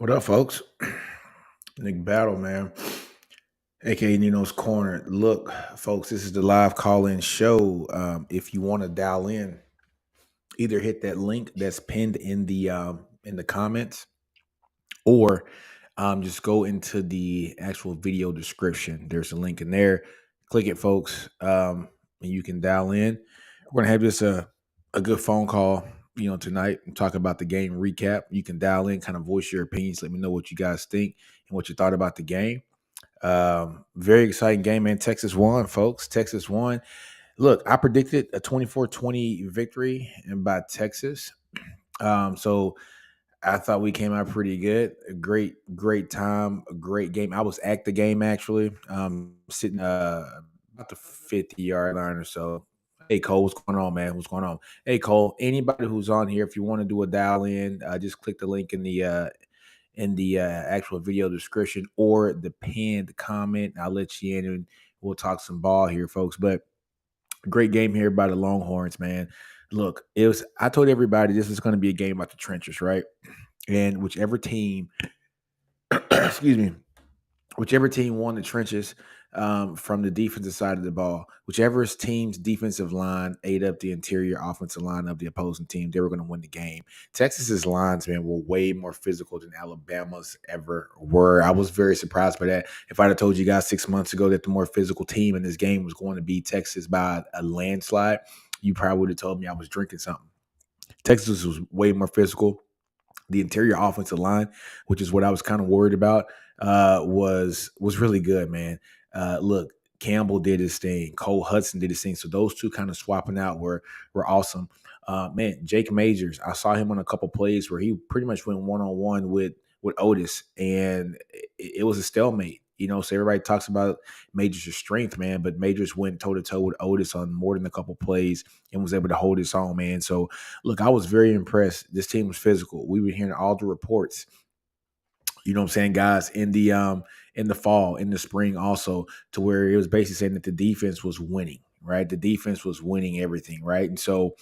What up, folks? Nick Battle, man, aka Nino's Corner. Look, folks, this is the live call-in show. If you want to dial in, either hit that link that's pinned in the comments, or just go into the actual video description. There's a link in there. Click it, folks, and you can dial in. We're gonna have just a good phone call, tonight and talk about the game recap. You can dial in, kind of voice your opinions. Let me know what you guys think and what you thought about the game. Very exciting game, man. Texas won, folks. Texas won. Look, I predicted a 24-20 victory by Texas. So I thought we came out pretty good. A great time, a great game. I was at the game actually, sitting about the 50-yard line or so. Hey Cole, what's going on, man? What's going on? Hey Cole, anybody who's on here, if you want to do a dial in, just click the link in the actual video description or the pinned comment. I'll let you in and we'll talk some ball here, folks. But great game here by the Longhorns, man. Look, I told everybody this was going to be a game about the trenches, right? And whichever team, excuse me, whichever team won the trenches from the defensive side of the ball, whichever team's defensive line ate up the interior offensive line of the opposing team, they were going to win the game. Texas's lines, man, were way more physical than Alabama's ever were. I was very surprised by that. If I'd have told you guys 6 months ago that the more physical team in this game was going to be Texas by a landslide, you probably would have told me I was drinking something. Texas was way more physical. The interior offensive line, which is what I was kind of worried about, was really good, man. Look, Campbell did his thing. Cole Hudson did his thing. So those two kind of swapping out were awesome. Man, Jake Majors, I saw him on a couple plays where he pretty much went one-on-one with Otis, and it was a stalemate. So everybody talks about Majors' strength, man, but Majors went toe-to-toe with Otis on more than a couple plays and was able to hold his own, man. So, look, I was very impressed. This team was physical. We were hearing all the reports, you know what I'm saying, guys, in the fall, in the spring also, to where it was basically saying that the defense was winning, right? The defense was winning everything, right? And so,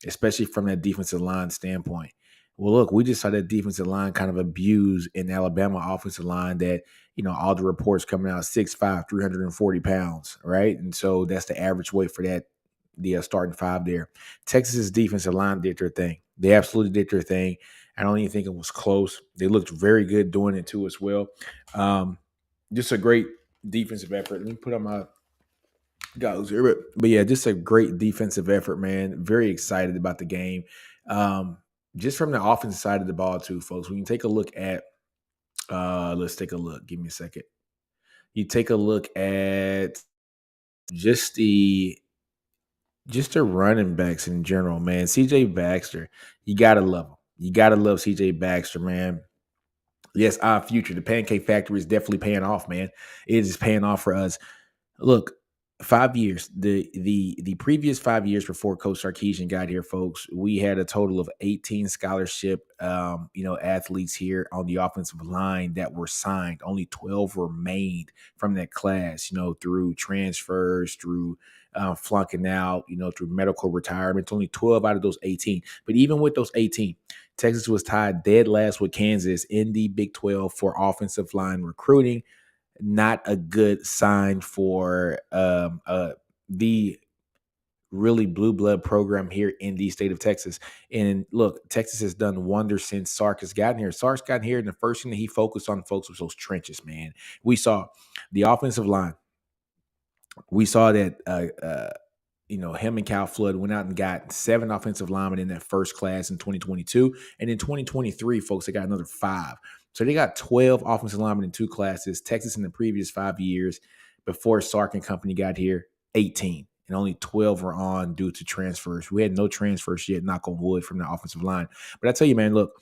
especially from that defensive line standpoint. Well, look, we just saw that defensive line kind of abuse in Alabama offensive line that, all the reports coming out 6'5", 340 pounds, right? And so that's the average weight for that, the starting five there. Texas's defensive line did their thing. They absolutely did their thing. I don't even think it was close. They looked very good doing it too as well. Just a great defensive effort. Let me put on my goggles here. But yeah, just a great defensive effort, man. Very excited about the game. Just from the offensive side of the ball too, folks. We can take a look at let's take a look. Give me a second. You take a look at just the running backs in general, man. CJ Baxter, you gotta love him. You gotta love CJ Baxter, man. Yes, our future. The Pancake Factory is definitely paying off, man. It is paying off for us. Look, 5 years. The previous 5 years before Coach Sarkisian got here, folks, we had a total of 18 scholarship athletes here on the offensive line that were signed. Only 12 remained from that class, through transfers, through flunking out, through medical retirements. Only 12 out of those 18. But even with those 18, Texas was tied dead last with Kansas in the Big 12 for offensive line recruiting. Not a good sign for the really blue blood program here in the state of Texas. And look, Texas has done wonders since Sark has gotten here. Sark's gotten here, and the first thing that he focused on, folks, was those trenches, man. We saw the offensive line. We saw that him and Cal Flood went out and got 7 offensive linemen in that first class in 2022. And in 2023, folks, they got another 5. So they got 12 offensive linemen in 2 classes. Texas in the previous 5 years before Sark and company got here, 18. And only 12 were on due to transfers. We had no transfers yet, knock on wood, from the offensive line. But I tell you, man, look,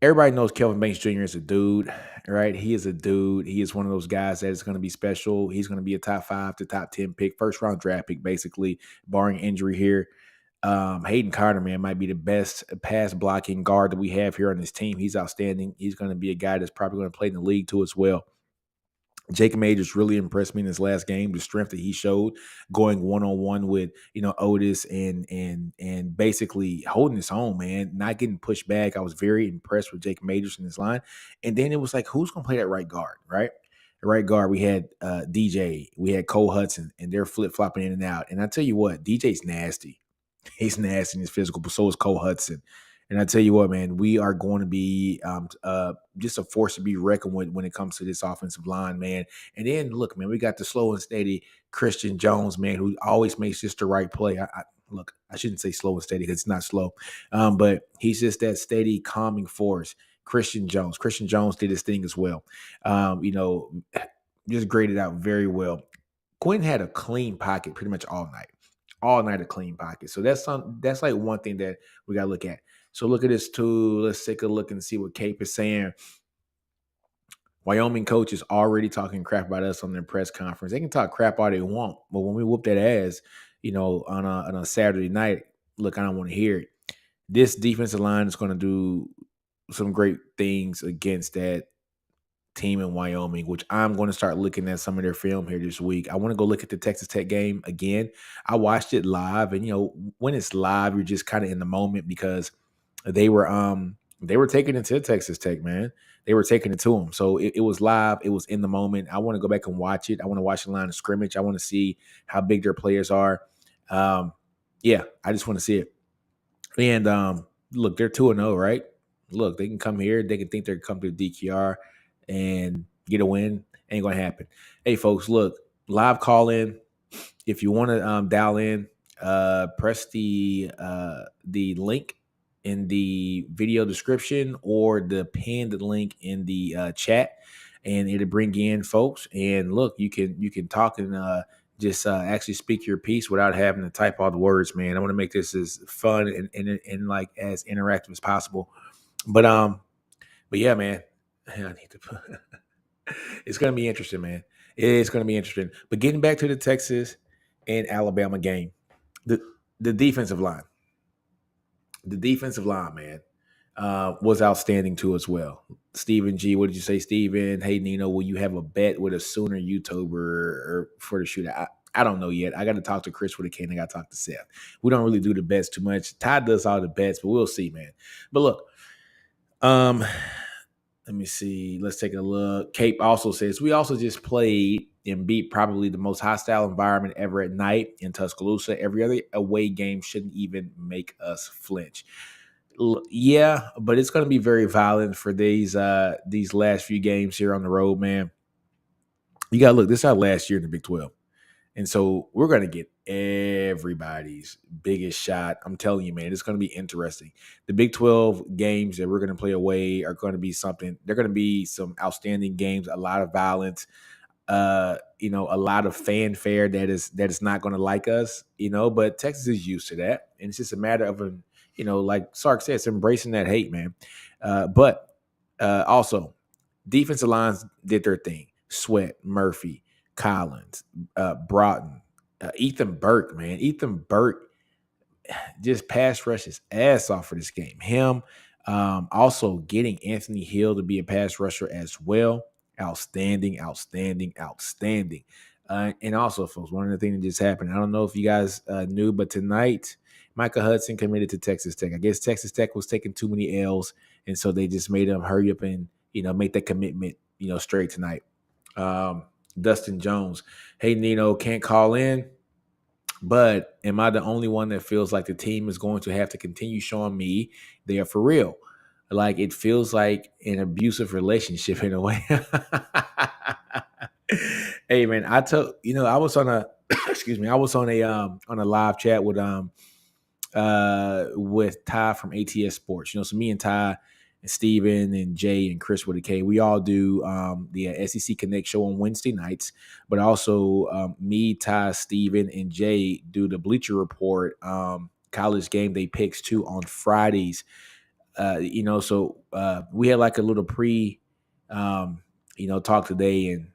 everybody knows Kelvin Banks Jr. is a dude, right? He is a dude. He is one of those guys that is going to be special. He's going to be a top 5 to top 10 pick, first round draft pick, basically, barring injury here. Hayden Carter, man, might be the best pass blocking guard that we have here on this team. He's outstanding. He's going to be a guy that's probably going to play in the league too as well. Jake Majors really impressed me in his last game. The strength that he showed, going one on one with Otis and basically holding his own, man, not getting pushed back. I was very impressed with Jake Majors in his line. And then it was like, who's gonna play that right guard, right? The right guard, we had DJ, we had Cole Hudson, and they're flip flopping in and out. And I tell you what, DJ's nasty. He's nasty and he's physical, but so is Cole Hudson. And I tell you what, man, we are going to be just a force to be reckoned with when it comes to this offensive line, man. And then look, man, we got the slow and steady Christian Jones, man, who always makes just the right play. Look, I shouldn't say slow and steady because it's not slow, but he's just that steady, calming force. Christian Jones. Christian Jones did his thing as well. Just graded out very well. Quinn had a clean pocket pretty much all night a clean pocket. So that's like one thing that we got to look at. So look at this too. Let's take a look and see what Cape is saying. Wyoming coach is already talking crap about us on their press conference. They can talk crap all they want, but when we whoop that ass, on a Saturday night, look, I don't want to hear it. This defensive line is going to do some great things against that team in Wyoming, which I'm going to start looking at some of their film here this week. I want to go look at the Texas Tech game again. I watched it live, and when it's live, you're just kind of in the moment because they were taking it to Texas Tech, man. They were taking it to them. So it was live. It was in the moment. I want to go back and watch it. I want to watch the line of scrimmage. I want to see how big their players are. Yeah, I just want to see it. And look, they're 2-0, right? Look, they can come here. They can think they're come to DQR and get a win. Ain't gonna happen. Hey, folks, look, live call in. If you want to dial in, press the link in the video description or the pinned link in the chat, and it'll bring in folks. And look, you can talk and just actually speak your piece without having to type all the words, man. I want to make this as fun and like as interactive as possible. But yeah, man, I need to put it's gonna be interesting, man. It's gonna be interesting. But getting back to the Texas and Alabama game, the defensive line. The defensive line, man, was outstanding too as well. Stephen G, what did you say, Stephen? Hey, Nino, will you have a bet with a Sooner YouTuber or for the shootout? I don't know yet. I got to talk to Chris with a K and I got to talk to Seth. We don't really do the bets too much. Ty does all the bets, but we'll see, man. But look, let me see. Let's take a look. Cape also says, we also just played and beat probably the most hostile environment ever at night in Tuscaloosa. Every other away game shouldn't even make us flinch. Yeah, but it's going to be very violent for these last few games here on the road, man. You got to look. This is our last year in the Big 12. And so we're going to get everybody's biggest shot. I'm telling you, man, it's going to be interesting. The Big 12 games that we're going to play away are going to be something. They're going to be some outstanding games, a lot of violence, a lot of fanfare that is not going to like us, but Texas is used to that. And it's just a matter of, like Sark said, it's embracing that hate, man. But also, defensive lines did their thing. Sweat, Murphy, Collins, Broughton, Ethan Burke, man. Ethan Burke just pass rush his ass off for this game. Him also getting Anthony Hill to be a pass rusher as well. Outstanding. And also, folks, one of the things that just happened, I don't know if you guys knew, but tonight, Micah Hudson committed to Texas Tech. I guess Texas Tech was taking too many L's, and so they just made him hurry up and, make that commitment, straight tonight. Dustin Jones. Hey, Nino, can't call in, but am I the only one that feels like the team is going to have to continue showing me they are for real? Like it feels like an abusive relationship in a way. Hey, man, I was on a I was on a live chat with Ty from ATS Sports. So me and Ty and Steven and Jay and Chris with a K, we all do the SEC Connect show on Wednesday nights, but also me, Ty, Steven, and Jay do the Bleacher Report college game day picks too on Fridays. So we had like a little talk today, and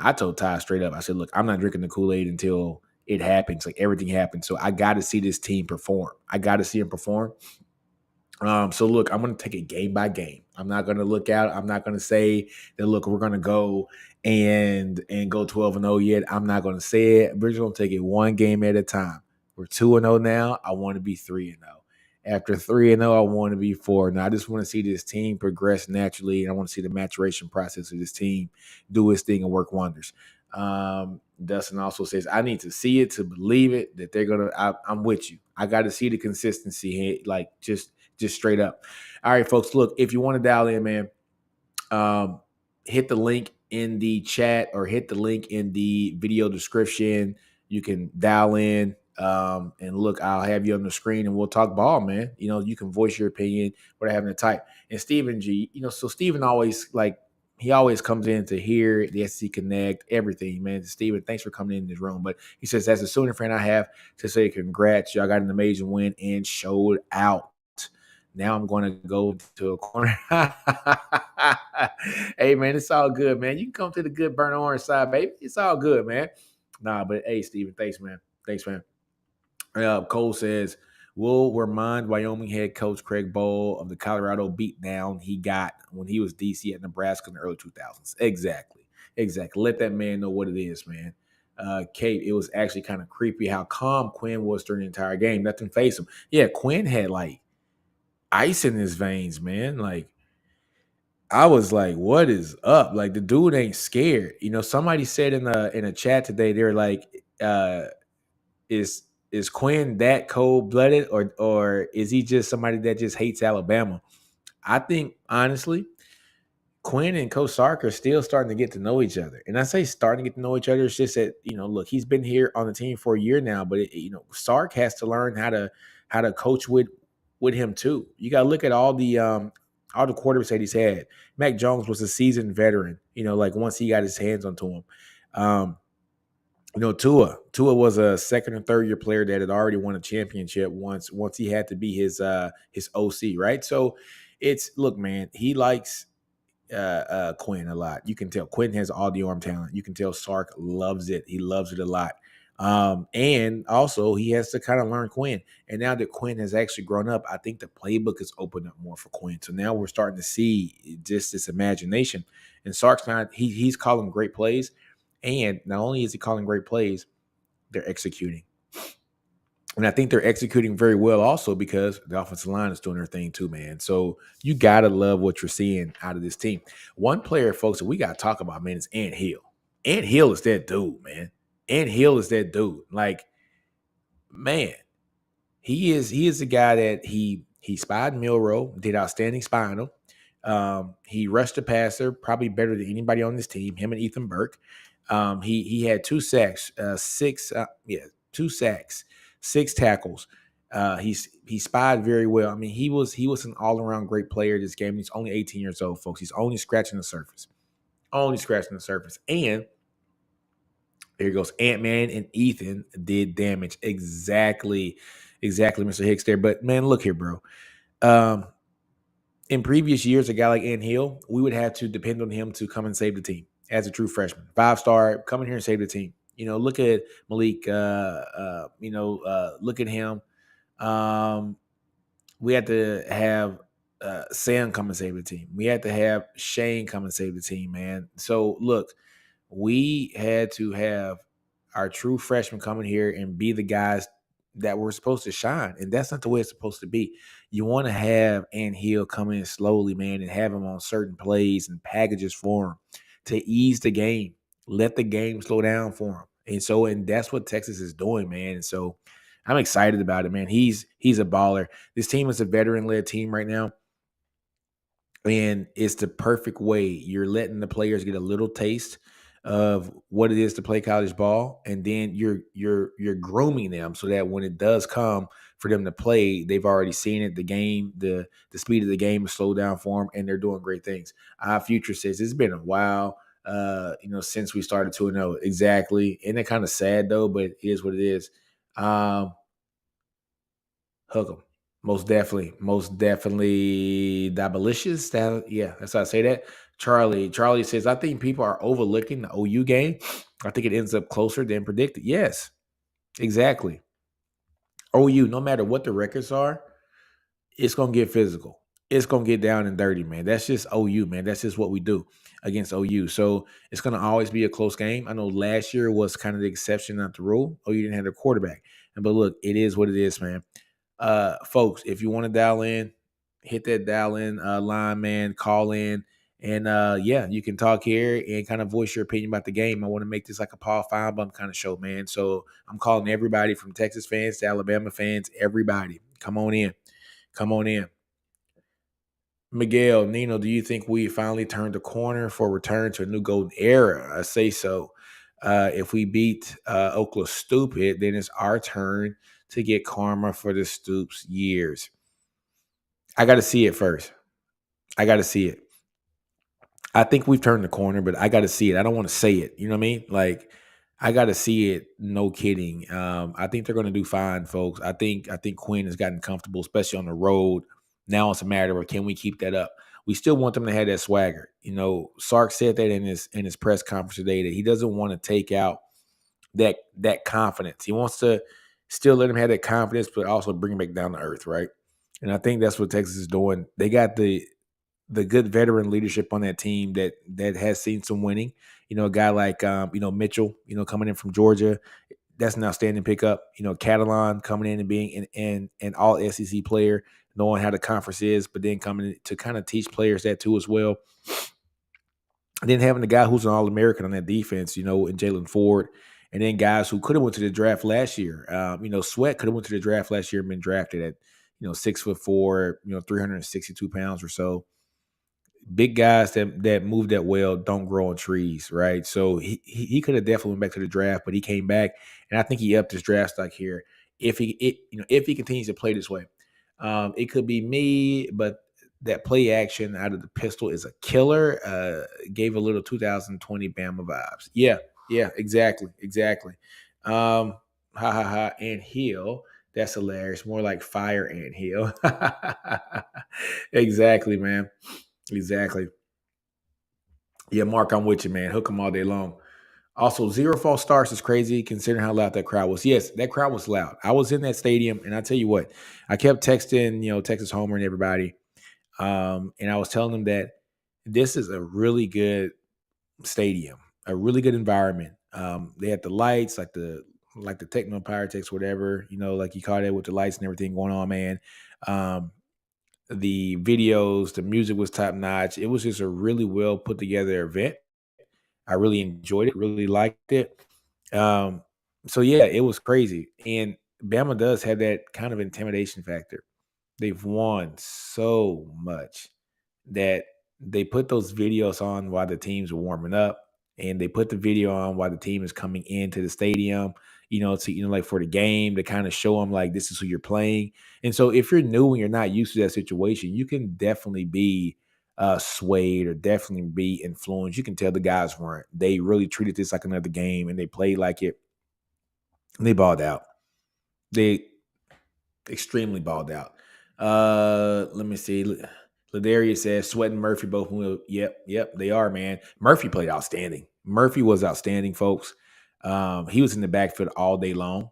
I told Ty straight up, I said, look, I'm not drinking the Kool-Aid until it happens, like everything happens. So I got to see this team perform. I got to see them perform. So look, I'm going to take it game by game. I'm not going to look out. I'm not going to say that, look, we're going to go and go 12-0 yet. I'm not going to say it. We're just going to take it one game at a time. We're 2-0 now. I want to be 3-0. After 3-0, I want to be 4. Now I just want to see this team progress naturally, and I want to see the maturation process of this team do its thing and work wonders. Dustin also says, I need to see it to believe it that they're gonna. I'm with you. I got to see the consistency, like just straight up. All right, folks. Look, if you want to dial in, man, hit the link in the chat or hit the link in the video description. You can dial in. And look, I'll have you on the screen and we'll talk ball, man. You can voice your opinion without having to type. And Stephen G, so Stephen always he always comes in to hear the SC Connect, everything, man. Stephen, thanks for coming in this room. But he says, as a Sooner fan, I have to say congrats. Y'all got an amazing win and showed out. Now I'm going to go to a corner. Hey, man, it's all good, man. You can come to the good burnt orange side, baby. It's all good, man. Nah, but hey, Stephen, thanks, man. Thanks, man. Cole says, we'll remind Wyoming head coach Craig Bowl of the Colorado beatdown he got when he was DC at Nebraska in the early 2000s. Exactly. Let that man know what it is, man. Kate, it was actually kind of creepy how calm Quinn was during the entire game. Nothing faced him. Yeah, Quinn had ice in his veins, man. I was like, what is up? The dude ain't scared. Somebody said in a chat today, they're like, is Quinn that cold blooded, or is he just somebody that just hates Alabama? I think honestly, Quinn and Coach Sark are still starting to get to know each other. And I say starting to get to know each other. It's just that, look, he's been here on the team for a year now, but Sark has to learn how to coach with him too. You got to look at all the quarterbacks that he's had. Mac Jones was a seasoned veteran, once he got his hands onto him. Tua was a second or third year player that had already won a championship once he had to be his OC, right? So look, man, he likes Quinn a lot. You can tell Quinn has all the arm talent. You can tell Sark loves it. He loves it a lot. And also he has to kind of learn Quinn. And now that Quinn has actually grown up, I think the playbook is opened up more for Quinn. So now we're starting to see just this imagination. And Sark's he's calling great plays. And not only is he calling great plays, they're executing. And I think they're executing very well also because the offensive line is doing their thing too, man. So you got to love what you're seeing out of this team. One player, folks, that we got to talk about, man, is Ant Hill. Ant Hill is that dude, man. Ant Hill is that dude. Man, he is the guy that he spied Milroe, did outstanding spying him. He rushed the passer, probably better than anybody on this team, him and Ethan Burke. He had 2 sacks, 2 sacks, 6 tackles. He spied very well. I mean, he was an all-around great player this game. He's only 18 years old, folks. He's only scratching the surface. And here goes Ant-Man and Ethan did damage. Exactly, Mr. Hicks there. But man, look here, bro. In previous years, a guy like Ant Hill, we would have to depend on him to come and save the team as a true freshman. 5-star, come in here and save the team. Look at Malik. Look at him. We had to have Sam come and save the team. We had to have Shane come and save the team, man. So, look, we had to have our true freshmen come in here and be the guys that were supposed to shine. And that's not the way it's supposed to be. You want to have Ant Hill come in slowly, man, and have him on certain plays and packages for him to ease the game. Let the game slow down for him. And that's what Texas is doing, man. And so I'm excited about it, man. He's a baller. This team is a veteran-led team right now. And it's the perfect way. You're letting the players get a little taste of what it is to play college ball, and then you're grooming them so that when it does come for them to play, they've already seen it. The game, the speed of the game is slowed down for them, and they're doing great things. Our future says it's been a while, since we started 2-0. Exactly, and it's kind of sad though, but it is what it is. Hook 'em. Most definitely. Dabalicious. That's how I say that. Charlie says, I think people are overlooking the OU game. I think it ends up closer than predicted. Yes, exactly. OU, no matter what the records are, it's going to get physical. It's going to get down and dirty, man. That's just OU, man. That's just what we do. against OU. So it's going to always be a close game. I know last year was kind of the exception, not the rule. OU didn't have their quarterback. But look, it is what it is, man. Folks, if you want to dial in, hit that dial in line, man, call in. And yeah, you can talk here and kind of voice your opinion about the game. I want to make this like a Paul Feinbaum kind of show, man. So I'm calling everybody from Texas fans to Alabama fans, everybody. Come on in. Come on in. Miguel, Nino, do you think we finally turned the corner for return to a new golden era? I say so. If we beat Oklahoma stupid, then it's our turn to get karma for the Stoops years. I got to see it first. I got to see it. I think we've turned the corner, but I got to see it. I don't want to say it. You know what I mean? Like, I got to see it. No kidding. I think they're going to do fine, folks. I think Quinn has gotten comfortable, especially on the road. Now it's a matter of, can we keep that up? We still want them to have that swagger. You know, Sark said that in his press conference today that he doesn't want to take out that confidence. He wants to still let him have that confidence, but also bring him back down to earth, right? And I think that's what Texas is doing. They got the good veteran leadership on that team that has seen some winning. You know, a guy like Mitchell, coming in from Georgia, that's an outstanding pickup. You know, Catalan coming in and being an all SEC player, knowing how the conference is, but then coming to kind of teach players that too as well. And then having the guy who's an All-American on that defense, in Jalen Ford, and then guys who could have went to the draft last year. Sweat could have went to the draft last year and been drafted at 6'4", 362 pounds or so. Big guys that move that well don't grow on trees, right? So he could have definitely went back to the draft, but he came back, and I think he upped his draft stock here. If he continues to play this way, it could be me, but that play action out of the pistol is a killer. Gave a little 2020 Bama vibes. Yeah, exactly. Ha ha ha. And Hill, that's hilarious. More like fire and Hill. Exactly, man. Exactly. Yeah, Mark, I'm with you, man. Hook them all day long. Also, 0 false starts is crazy considering how loud that crowd was. Yes, that crowd was loud. I was in that stadium, and I tell you what, I kept texting, Texas Homer and everybody, and I was telling them that this is a really good stadium, a really good environment. They had the lights, like the techno pyrotechs, whatever, like you call that with the lights and everything going on, man. The videos, the music was top notch. It was just a really well put together event. I really enjoyed it, really liked it. So yeah, it was crazy. And Bama does have that kind of intimidation factor. They've won so much that they put those videos on while the teams are warming up, and they put the video on while the team is coming into the stadium, like for the game to kind of show them like this is who you're playing. And so if you're new and you're not used to that situation, you can definitely be swayed or definitely be influenced. You can tell the guys weren't. They really treated this like another game, and they played like it. And they balled out. They extremely balled out. Let me see. Ladarius says Sweat and Murphy both will. Yep, they are, man. Murphy played outstanding. Murphy was outstanding, folks. He was in the backfield all day long.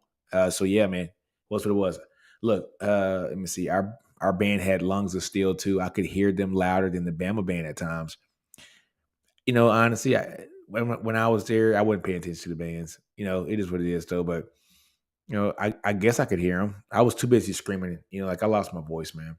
So yeah, man. What's what it was. Look, let me see. Our band had lungs of steel too. I could hear them louder than the Bama band at times. Honestly, when I was there, I wasn't paying attention to the bands. It is what it is, though. But I guess I could hear them. I was too busy screaming. Like I lost my voice, man.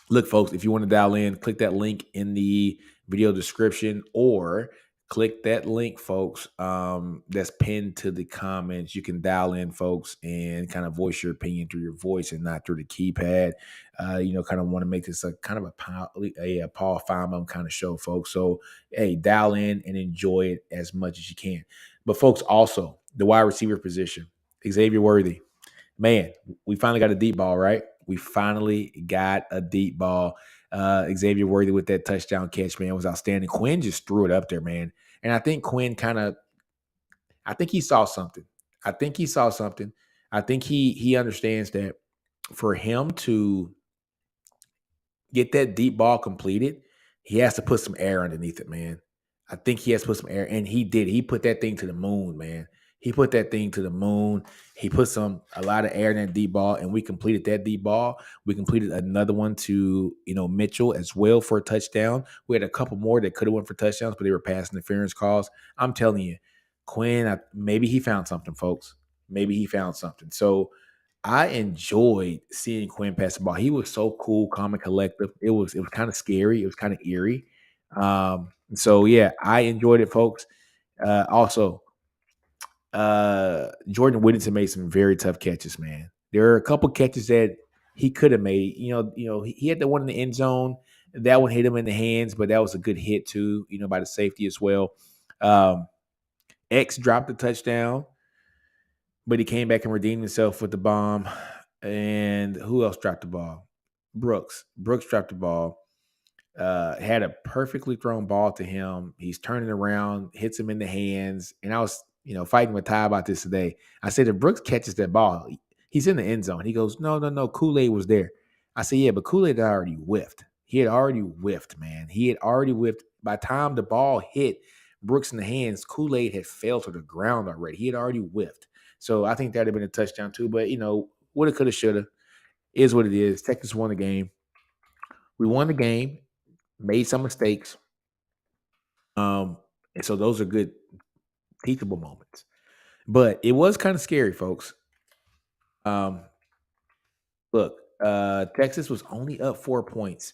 Look, folks, if you want to dial in, click that link in the video description or click that link, folks, that's pinned to the comments. You can dial in, folks, and kind of voice your opinion through your voice and not through the keypad. Kind of want to make this a kind of a Paul Feinbaum kind of show, folks. So, hey, dial in and enjoy it as much as you can. But, folks, also, the wide receiver position, Xavier Worthy. Man, we finally got a deep ball, right? We finally got a deep ball. Xavier Worthy with that touchdown catch, man, was outstanding. Quinn just threw it up there, man. And I think Quinn I think he saw something. I think he understands that for him to get that deep ball completed, he has to put some air underneath it, man. I think he has to put some air, and he did. He put that thing to the moon, man. He put that thing to the moon. He put a lot of air in that deep ball, and we completed that deep ball. We completed another one to Mitchell as well for a touchdown. We had a couple more that could have went for touchdowns, but they were pass interference calls. I'm telling you, Quinn, maybe he found something, folks. Maybe he found something. So I enjoyed seeing Quinn pass the ball. He was so cool, calm, and collective. It was kind of scary. It was kind of eerie. So yeah, I enjoyed it, folks. Also, Jordan Whittington made some very tough catches, man. There are a couple catches that he could have made. He had the one in the end zone. That one hit him in the hands, but that was a good hit too, by the safety as well. X dropped the touchdown, but he came back and redeemed himself with the bomb. And who else dropped the ball? Brooks. Brooks dropped the ball. Had a perfectly thrown ball to him. He's turning around, hits him in the hands. And I was, fighting with Ty about this today. I said, if Brooks catches that ball, he's in the end zone. He goes, no. Kool-Aid was there. I said, yeah, but Kool-Aid had already whiffed. He had already whiffed, man. He had already whiffed. By the time the ball hit Brooks in the hands, Kool-Aid had fell to the ground already. He had already whiffed. So I think that would have been a touchdown too. But, woulda, coulda, shoulda. Is what it is. Texas won the game. We won the game. Made some mistakes. And so those are good teachable moments. But it was kind of scary, folks. Look, Texas was only up 4 points.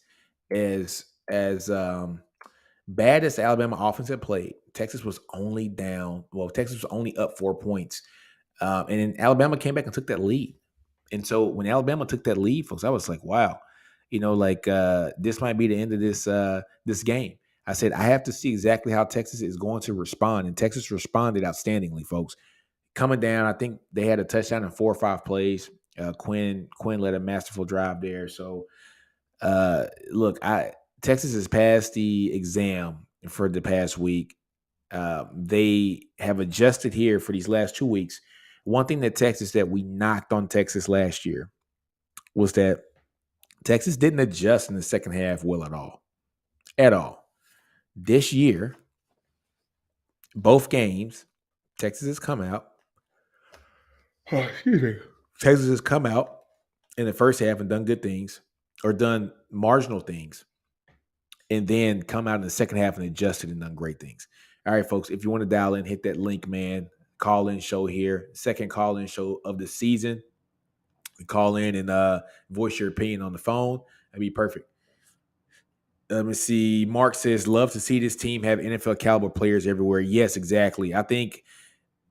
As bad as the Alabama offense had played, Texas was only down. Well, Texas was only up 4 points. And then Alabama came back and took that lead. And so when Alabama took that lead, folks, I was like, wow, this might be the end of this game. I said, I have to see exactly how Texas is going to respond. And Texas responded outstandingly, folks. Coming down, I think they had a touchdown in 4 or 5 plays. Quinn led a masterful drive there. So, look, Texas has passed the exam for the past week. They have adjusted here for these last 2 weeks. One thing that we knocked on Texas last year was that Texas didn't adjust in the second half well at all. At all. This year, both games, Texas has come out. Texas has come out in the first half and done good things or done marginal things, and then come out in the second half and adjusted and done great things. All right, folks, if you want to dial in, hit that link, man. Call-in show here. Second call-in show of the season. Call in and voice your opinion on the phone. That'd be perfect. Let me see. Mark says, love to see this team have NFL caliber players everywhere. Yes, exactly. I think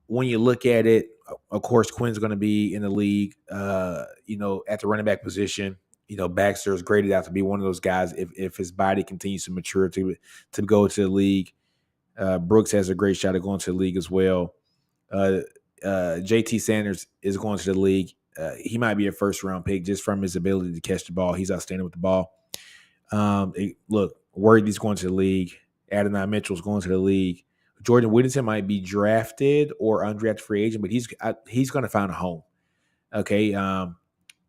when you look at it, of course, Quinn's going to be in the league, at the running back position. Baxter is graded out to be one of those guys if his body continues to mature to go to the league. Brooks has a great shot at going to the league as well. JT Sanders is going to the league. He might be a first-round pick just from his ability to catch the ball. He's outstanding with the ball. Look, Worthy's going to the league. Adonai Mitchell's going to the league. Jordan Whittington might be drafted or undrafted free agent, but he's going to find a home. Okay.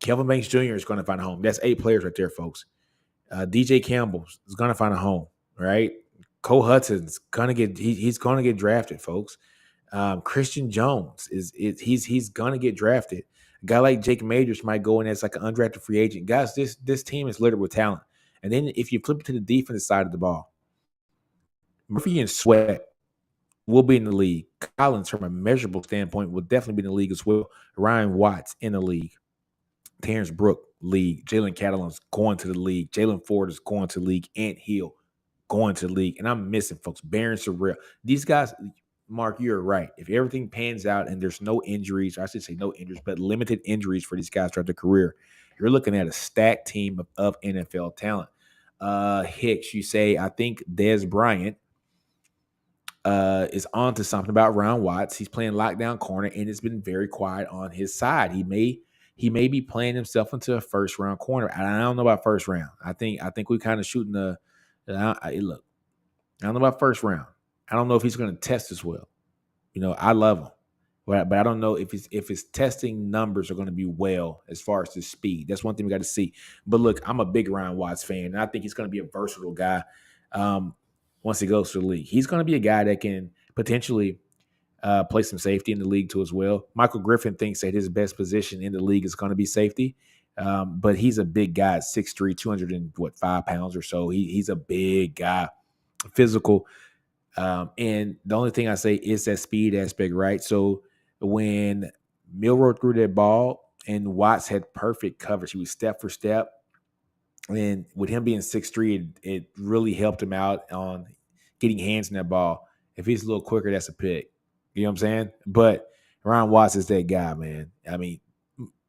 Kelvin Banks Jr. is going to find a home. That's 8 players right there, folks. DJ Campbell is going to find a home, right? Cole Hudson's going to he's going to get drafted, folks. Christian Jones he's going to get drafted. A guy like Jake Majors might go in as like an undrafted free agent. Guys, this team is littered with talent. And then if you flip it to the defensive side of the ball, Murphy and Sweat will be in the league. Collins, from a measurable standpoint, will definitely be in the league as well. Ryan Watts in the league. Terrence Brook, league. Jalen Catalon's going to the league. Jalen Ford is going to the league. Ant Hill going to the league. And I'm missing, folks. Barron Sorrell. These guys, Mark, you're right. If everything pans out and there's no injuries, I should say no injuries, but limited injuries for these guys throughout their career, you're looking at a stacked team of NFL talent. Hicks, you say, I think Dez Bryant is on to something about Ryan Watts. He's playing lockdown corner, and it's been very quiet on his side. He may be playing himself into a first round corner. I don't know about first round. I think we're kind of shooting look. I don't know about first round. I don't know if he's going to test as well. I love him, but I don't know if his testing numbers are going to be well as far as the speed. That's one thing we got to see. But look, I'm a big Ryan Watts fan, and I think he's going to be a versatile guy. Once he goes to the league, he's going to be a guy that can potentially play some safety in the league too as well. Michael Griffin thinks that his best position in the league is going to be safety, but he's a big guy, 6'3", 205 pounds or so. He's a big guy, physical. And the only thing I say is that speed aspect, right? So when Milrow threw that ball and Watts had perfect coverage, he was step for step. And with him being 6'3", it really helped him out on getting hands in that ball. If he's a little quicker, that's a pick. You know what I'm saying? But Ryan Watts is that guy, man. I mean,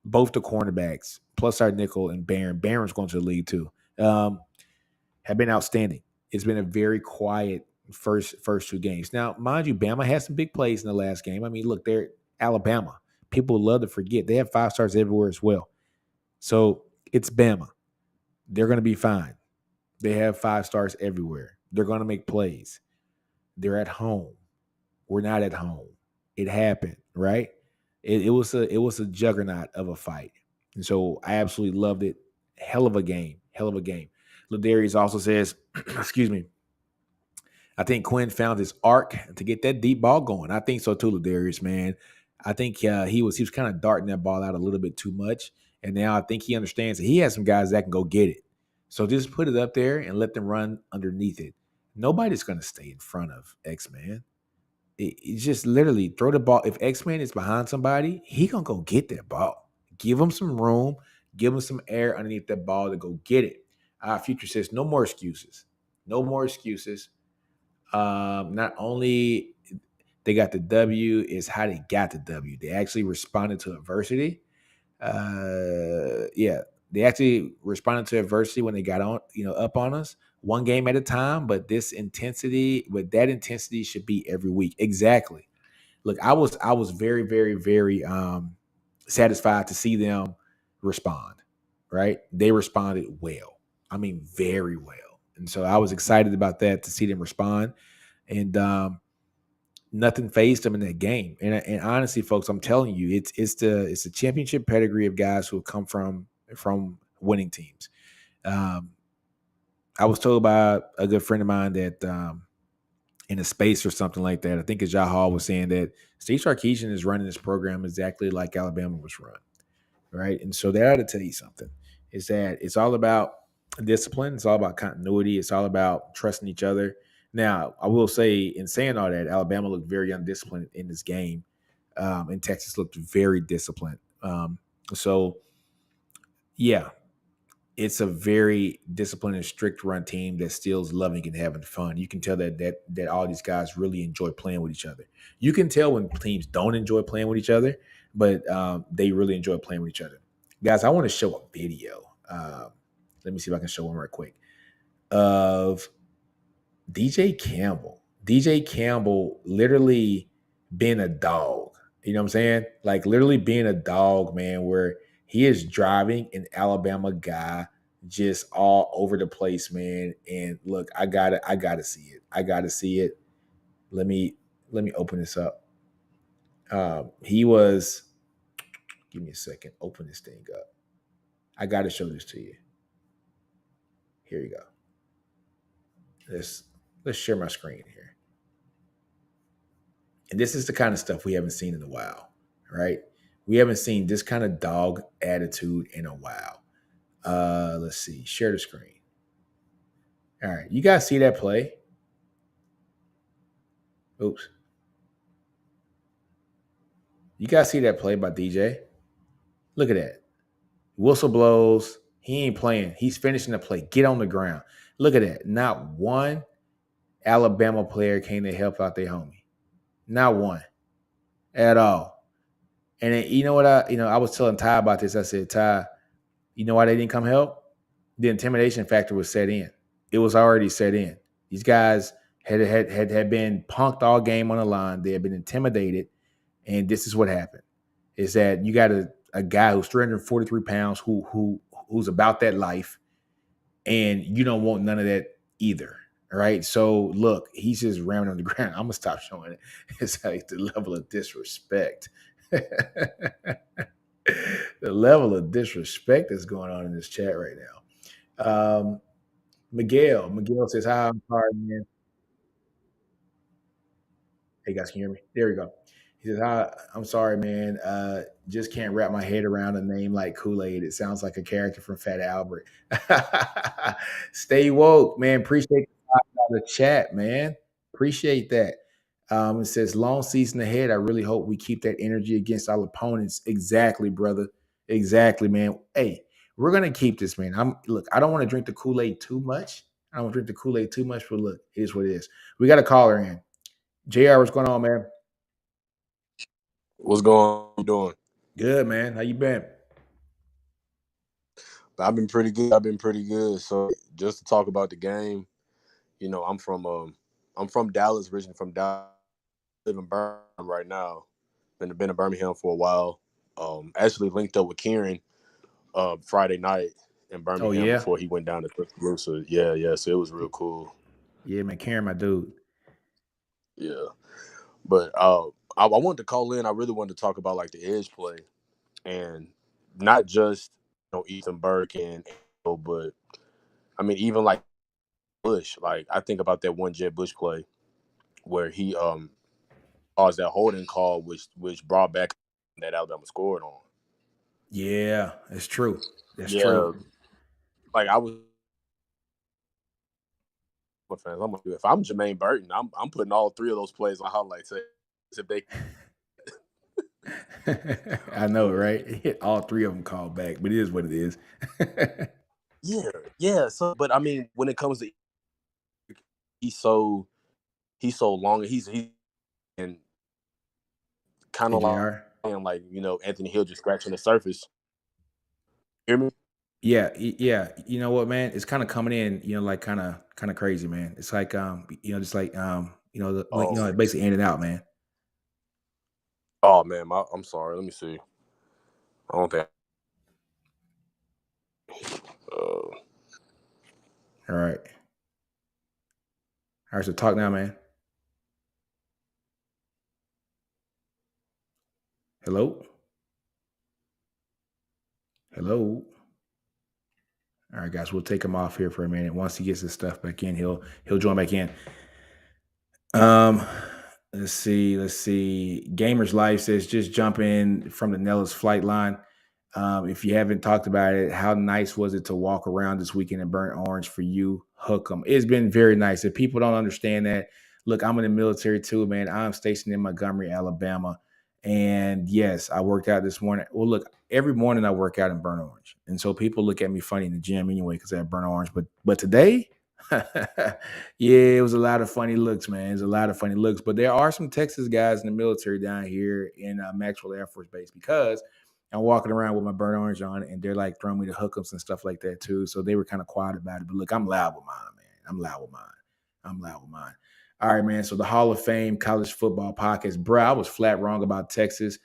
both the cornerbacks, plus our nickel and Barron. Barron's going to the league too. Have been outstanding. It's been a very quiet first two games. Now, mind you, Bama had some big plays in the last game. I mean, look, they're Alabama. People love to forget they have 5 stars everywhere as well. So it's Bama. They're going to be fine. They have 5 stars everywhere. They're going to make plays. They're at home. We're not at home. It happened, right? It was a juggernaut of a fight, and so I absolutely loved it. Hell of a game. Hell of a game. Ladarius also says, excuse me, I think Quinn found his arc to get that deep ball going. I think so too, Ladarius, man. I think he was kind of darting that ball out a little bit too much, and now I think he understands that he has some guys that can go get it. So just put it up there and let them run underneath it. Nobody's going to stay in front of X-Man. It's just literally throw the ball. If X-Man is behind somebody, he going to go get that ball. Give him some room. Give him some air underneath that ball to go get it. Future says no more excuses. No more excuses. Not only they got the W, is how they got the W. They actually responded to adversity. Yeah, they actually responded to adversity when they got on, up on us, one game at a time. But that intensity should be every week. Exactly. Look, I was very, very, very satisfied to see them respond. Right, they responded well. I mean, very well. And so I was excited about that to see them respond. And nothing phased them in that game. And honestly, folks, I'm telling you, it's the championship pedigree of guys who have come from winning teams. I was told by a good friend of mine that in a space or something like that, I think as Hall was saying that Steve Sarkisian is running this program exactly like Alabama was run, right? And so that ought to tell you something, is that it's all about discipline. It's all about continuity. It's all about trusting each other. Now, I will say, in saying all that, Alabama looked very undisciplined in this game, and Texas looked very disciplined. So, yeah, it's a very disciplined and strict run team that still is loving and having fun. You can tell that all these guys really enjoy playing with each other. You can tell when teams don't enjoy playing with each other, but they really enjoy playing with each other. Guys, I want to show a video. Let me see if I can show one right quick of DJ Campbell. DJ Campbell literally being a dog. You know what I'm saying? Like literally being a dog, man, where he is driving an Alabama guy just all over the place, man. And look, I gotta see it. I gotta see it. Let me open this up. He was, give me a second, open this thing up. I gotta show this to you. Here you go. Let's share my screen here. And this is the kind of stuff we haven't seen in a while, right? We haven't seen this kind of dog attitude in a while. Let's see. Share the screen. All right. You guys see that play? Oops. You guys see that play by DJ? Look at that. Whistle blows. He ain't playing. He's finishing the play. Get on the ground. Look at that. Not one Alabama player came to help out their homie. Not one at all. And then, you know what I was telling Ty about this. I said, Ty, you know why they didn't come help? The intimidation factor was set in. It was already set in. These guys had been punked all game on the line. They had been intimidated, and this is what happened: is that you got a guy who's 343 pounds who's about that life, and you don't want none of that either. All right. So look, he's just ramming on the ground. I'm gonna stop showing it. It's like the level of disrespect. The level of disrespect that's going on in this chat right now. Miguel says, "Hi, I'm sorry, man." Hey guys, can you hear me? There we go. He says, I'm sorry, man. Just can't wrap my head around a name like Kool-Aid. It sounds like a character from Fat Albert. Stay woke, man. Appreciate the chat, man. Appreciate that. It says, long season ahead. I really hope we keep that energy against our opponents. Exactly, brother. Exactly, man. Hey, we're gonna keep this, man. Look, I don't want to drink the Kool-Aid too much. I don't want to drink the Kool-Aid too much, but look, it is what it is. We got a caller in. JR, what's going on, man? What's going on? You doing? Good, man. How you been? I've been pretty good. I've been pretty good. So just to talk about the game, I'm from Dallas, originally from Dallas. I live in Birmingham right now. Been in Birmingham for a while. Actually linked up with Kieran Friday night in Oh Birmingham yeah, before he went down to Tuscaloosa. Yeah, yeah. So it was real cool. yeah, man. Karen, my dude. Yeah, but I wanted to call in. I really wanted to talk about like the edge play and not just Ethan Burke and but I mean even like Bush. Like I think about that one Jeb Bush play where he caused that holding call, which brought back that Alabama scored on. Yeah, it's true. That's Yeah, true. like I was fans. If I'm Jermaine Burton, I'm putting all three of those plays on highlights if they. I know, right? All three of them called back, but it is what it is. Yeah, yeah. So, but I mean, when it comes to he's so long. He's and kind Hey, of Jr. like Anthony Hill just scratching the surface. Hear me? Yeah, yeah. You know what, man? It's kind of coming in. Like kind of crazy, man. It's like just like Oh, basically in and out, man. oh man, I'm sorry. Let me see. I don't think. Uh, All right, all right. So talk now, man. Hello, hello. All right, guys. We'll take him off here for a minute. Once he gets his stuff back in, he'll join back in. Um, let's see. Let's see. Gamers Life says just jump in from the Nellis flight line. If you haven't talked about it, how nice was it to walk around this weekend in Burnt Orange for you? Hook 'em. It's been very nice. If people don't understand that, look, I'm in the military too, man. I'm stationed in Montgomery, Alabama. And yes, I worked out this morning. Well, look, every morning I work out in Burnt Orange. And so people look at me funny in the gym anyway because I have Burnt Orange. But today, yeah, it was a lot of funny looks, man. It's a lot of funny looks. But there are some Texas guys in the military down here in Maxwell Air Force Base because I'm walking around with my burnt orange on, and they're like throwing me the hookups and stuff like that too. So they were kind of quiet about it. But look, I'm loud with mine, man. I'm loud with mine. I'm loud with mine. All right, man. So the Hall of Fame college football podcast, bro. I was flat wrong about Texas.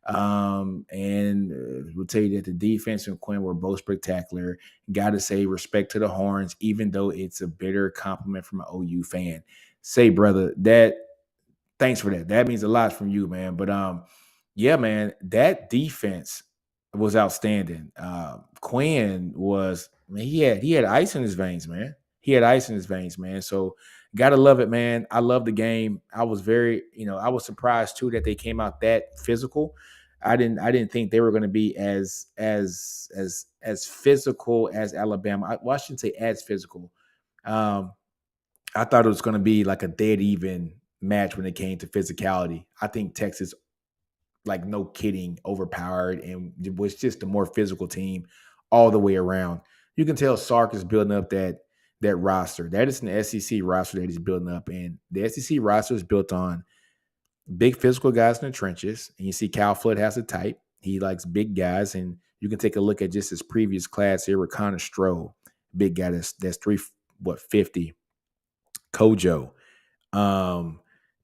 And we'll tell you that the defense and Quinn were both spectacular. Got to say respect to the Horns, even though it's a bitter compliment from an OU fan. Say, brother, that thanks for that. That means a lot from you, man. But yeah, man, that defense was outstanding. Quinn was man, he had ice in his veins, man. He had ice in his veins, man. So gotta love it, man. I love the game. I was I was surprised too that they came out that physical. I didn't think they were going to be as physical as Alabama. Well, I shouldn't say as physical. Um, I thought it was going to be like a dead even match when it came to physicality. I think Texas, like no kidding, overpowered and was just a more physical team all the way around. You can tell Sark is building up that roster. That is an SEC roster that he's building up, and the SEC roster is built on big physical guys in the trenches. And you see Cal Flood has a type. He likes big guys, and you can take a look at just his previous class here with Connor Stroh, big guy that's 350. Kojo,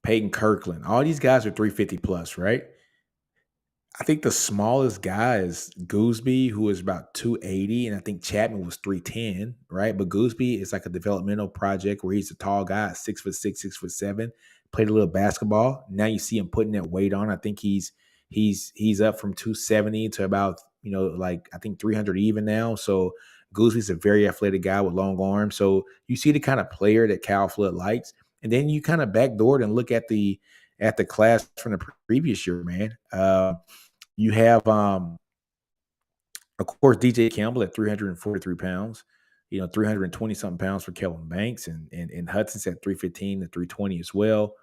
Peyton Kirkland. All these guys are 350 plus, right? I think the smallest guy is Gooseby, who is about 280, and I think Chapman was 310, right? But Gooseby is like a developmental project where he's a tall guy, 6'6", 6'7", played a little basketball. Now you see him putting that weight on. I think he's up from 270 to about, like I think 300 even now. So Gooseby's a very athletic guy with long arms. So you see the kind of player that Cal Flood likes. And then you kind of backdoored and look at at the class from the previous year, man. You have, of course, DJ Campbell at 343 pounds, 320 something pounds for Kelvin Banks, and Hudson's at 315 to 320 as well.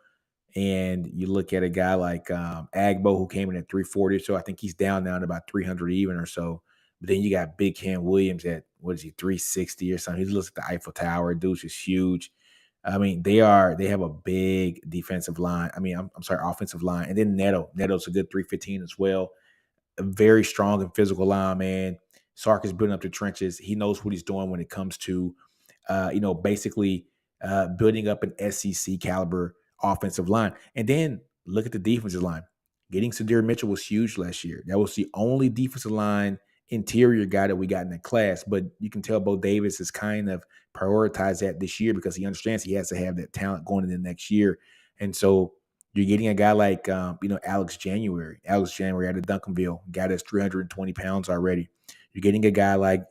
And you look at a guy like Agbo, who came in at 340 or so. I think he's down now to about 300 even or so. But then you got Big Cam Williams at, what is he, 360 or something. He looks at the Eiffel Tower. Dude's is huge. I mean, they have a big defensive line. I mean, I'm sorry, offensive line. And then Neto's a good 315 as well. A very strong and physical line, man. Sark is building up the trenches. He knows what he's doing when it comes to, basically building up an SEC caliber offensive line. And then look at the defensive line. Getting Sadir Mitchell was huge last year. That was the only defensive line interior guy that we got in the class. But you can tell Bo Davis has kind of prioritized that this year because he understands he has to have that talent going into the next year. And so you're getting a guy like, Alex January. Alex January out of Duncanville, guy that's 320 pounds already. You're getting a guy like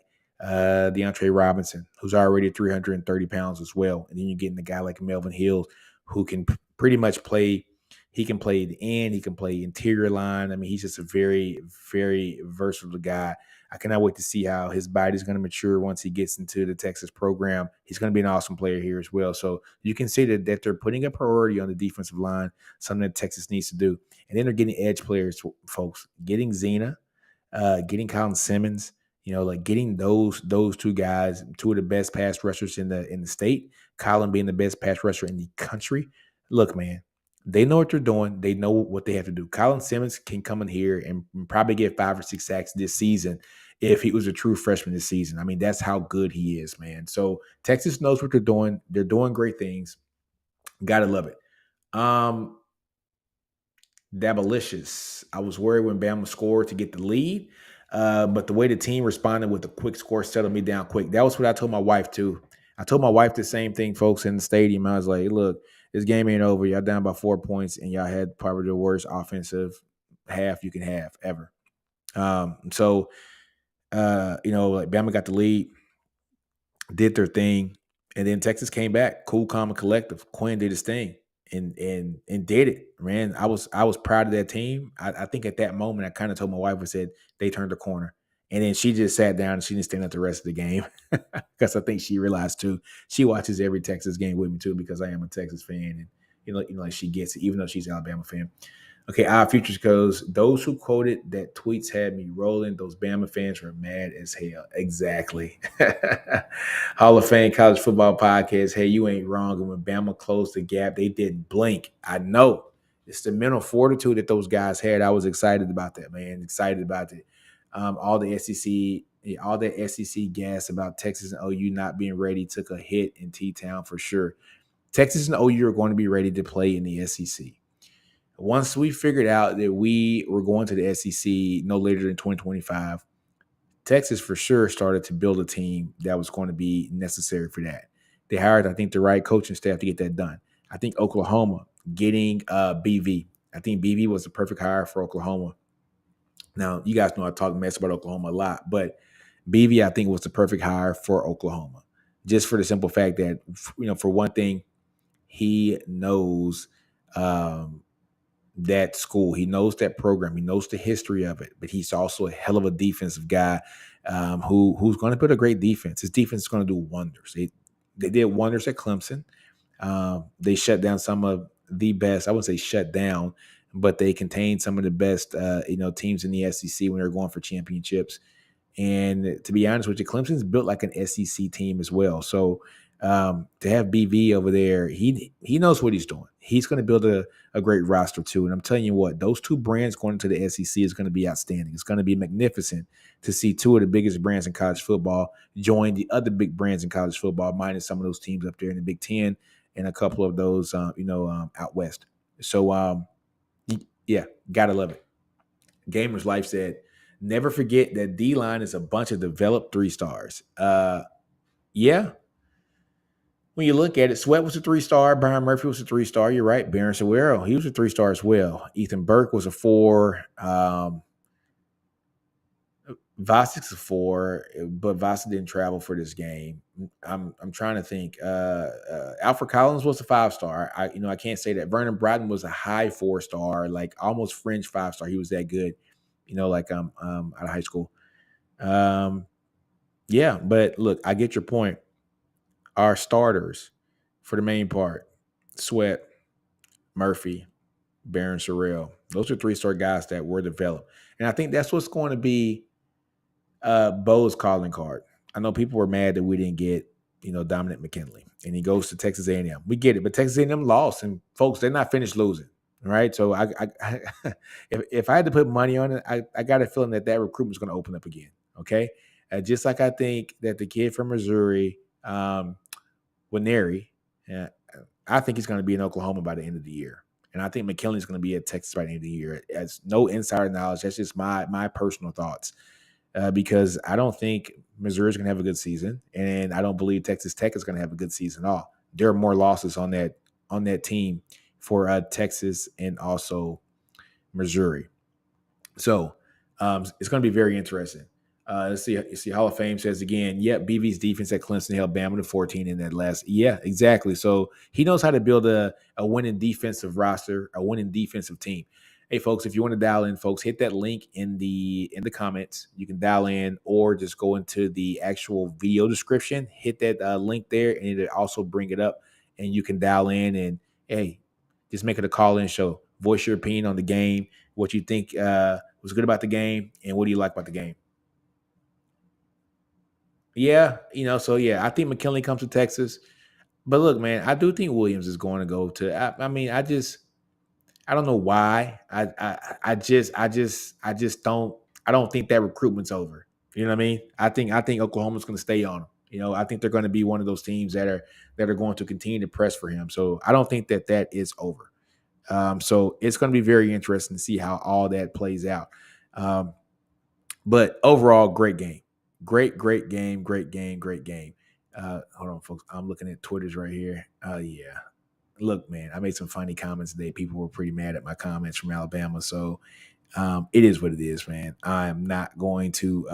DeAndre Robinson, who's already 330 pounds as well. And then you're getting a guy like Melvin Hill, who can pretty much play. He can play the end. He can play interior line. I mean, he's just a very, very versatile guy. I cannot wait to see how his body's going to mature once he gets into the Texas program. He's going to be an awesome player here as well. So you can see that they're putting a priority on the defensive line, something that Texas needs to do. And then they're getting edge players, folks, getting Zena, getting Colin Simmons, like getting those two guys, two of the best pass rushers in the state. Colin being the best pass rusher in the country. Look, man, they know what they're doing. They know what they have to do. Colin Simmons can come in here and probably get 5 or 6 sacks this season if he was a true freshman this season. I mean, that's how good he is, man. So Texas knows what they're doing. They're doing great things. Gotta love it. Dabalicious. I was worried when Bama scored to get the lead, but the way the team responded with a quick score settled me down quick. That was what I told my wife too. I told my wife the same thing, folks, in the stadium. I was like, "Look, this game ain't over. Y'all down by 4 points, and y'all had probably the worst offensive half you can have ever." So, like Bama got the lead, did their thing, and then Texas came back, cool, calm, and collective. Quinn did his thing and did it, man. I was proud of that team. I think at that moment I kind of told my wife, I said they turned the corner, and then she just sat down and she didn't stand up the rest of the game because I think she realized too. She watches every Texas game with me too because I am a Texas fan, and like she gets it, even though she's an Alabama fan. Okay, our futures goes. Those who quoted that tweets had me rolling. Those Bama fans were mad as hell. Exactly. Hall of Fame College Football Podcast. Hey, you ain't wrong. And when Bama closed the gap, they didn't blink. I know. It's the mental fortitude that those guys had. I was excited about that, man. Excited about it. All the SEC, all that SEC gas about Texas and OU not being ready took a hit in T-Town for sure. Texas and OU are going to be ready to play in the SEC. Once we figured out that we were going to the SEC no later than 2025, Texas for sure started to build a team that was going to be necessary for that. They hired, I think, the right coaching staff to get that done. I think Oklahoma getting BV. I think BV was the perfect hire for Oklahoma. Now, you guys know I talk mess about Oklahoma a lot, but BV, I think, was the perfect hire for Oklahoma. Just for the simple fact that, for one thing, he knows that school. He knows that program. He knows the history of it, but he's also a hell of a defensive guy who's going to put a great defense. His defense is going to do wonders. They did wonders at Clemson. They shut down some of the best. I wouldn't say shut down, but they contained some of the best teams in the SEC when they're going for championships. And to be honest with you, Clemson's built like an SEC team as well. So to have BV over there, he knows what he's doing. He's going to build a great roster too. And I'm telling you what, those two brands going into the SEC is going to be outstanding. It's going to be magnificent to see two of the biggest brands in college football join the other big brands in college football, minus some of those teams up there in the Big Ten and a couple of those, out west. So, yeah, gotta love it. Gamer's Life said, never forget that D-line is a bunch of developed 3 stars. Yeah. When you look at it, Sweat was a 3-star. Brian Murphy was a 3-star. You're right. Baron Sawero, he was a 3-star as well. Ethan Burke was a 4. Vasic's a 4, but Vasic didn't travel for this game. I'm trying to think. Alfred Collins was a 5 star. I can't say that. Vernon Bratton was a high 4 star, like almost fringe 5 star. He was that good, like out of high school. Um, yeah, but look, I get your point. Our starters, for the main part, Sweat, Murphy, Baron Sorrell. Those are 3 star guys that were developed, and I think that's what's going to be Bo's calling card. I know people were mad that we didn't get, Dominic McKinley, and he goes to Texas A&M. We get it, but Texas A&M lost, and folks, they're not finished losing, right? So if I had to put money on it, I got a feeling that recruitment's going to open up again. Okay, just like I think that the kid from Missouri, Winery, uh, I think he's going to be in Oklahoma by the end of the year. And I think McKinley's going to be at Texas by the end of the year. As no insider knowledge, that's just my personal thoughts. Because I don't think Missouri's going to have a good season, and I don't believe Texas Tech is going to have a good season at all. There are more losses on that team for Texas and also Missouri. So it's going to be very interesting. Let's see. You see, Hall of Fame says again, yep, BV's defense at Clemson held Bama to 14 in that last. Yeah, exactly. So he knows how to build a winning defensive roster, a winning defensive team. Hey, folks, if you want to dial in, folks, hit that link in the comments. You can dial in or just go into the actual video description. Hit that link there, and it'll also bring it up, and you can dial in and hey, just make it a call-in show. Voice your opinion on the game, what you think was good about the game, and what do you like about the game. Yeah, so yeah, I think McKinley comes to Texas. But look, man, I do think Williams is going to go to. I mean, I don't know why. I just don't. I don't think that recruitment's over. You know what I mean? I think Oklahoma's going to stay on him. I think they're going to be one of those teams that are going to continue to press for him. So I don't think that is over. So it's going to be very interesting to see how all that plays out. Um, but overall, great game. Great game. Great game. Great game. Hold on, folks. I'm looking at Twitter's right here. Yeah. Look, man, I made some funny comments today. People were pretty mad at my comments from Alabama. So it is what it is, man. I'm not going to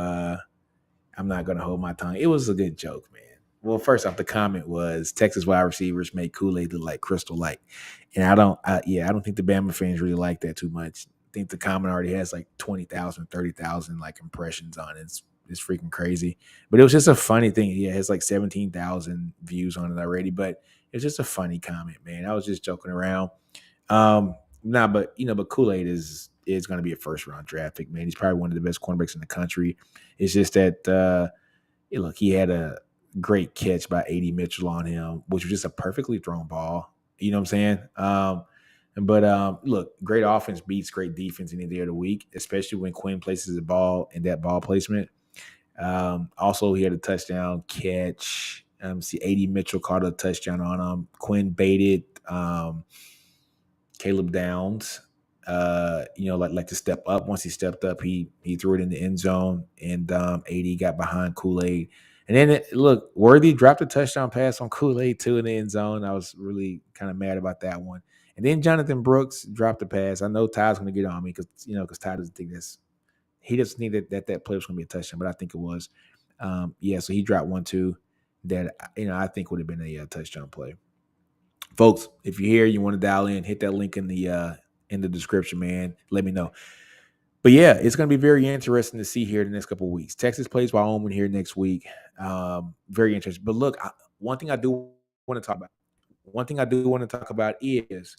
hold my tongue. It was a good joke, man. Well, first off, the comment was Texas wide receivers make Kool-Aid look like Crystal Light, and I don't think the Bama fans really like that too much. I think the comment already has like 20,000, 30,000 like impressions on it. It's freaking crazy. But it was just a funny thing. Yeah, it has like 17,000 views on it already. But it's just a funny comment, man. I was just joking around. But Kool-Aid is going to be a first round draft pick, man. He's probably one of the best cornerbacks in the country. It's just that look, he had a great catch by A.D. Mitchell on him, which was just a perfectly thrown ball. You know what I'm saying? But look, great offense beats great defense any day of the week, especially when Quinn places the ball in that ball placement. Also, he had a touchdown catch. See, A.D. Mitchell caught a touchdown on him. Quinn baited Caleb Downs. Like to step up. Once he stepped up, he threw it in the end zone, and AD got behind Kool-Aid. And then look, Worthy dropped a touchdown pass on Kool-Aid too in the end zone. I was really kind of mad about that one. And then Jonathan Brooks dropped a pass. I know Ty's going to get on me because Ty doesn't think he doesn't think that play was going to be a touchdown, but I think it was. So he dropped one too that I think would have been a touchdown play. Folks, if you're here, you want to dial in, hit that link in the description, man. Let me know. But yeah, it's going to be very interesting to see here the next couple of weeks. Texas plays Wyoming here next week. Very interesting. But look, one thing I do want to talk about. One thing I do want to talk about is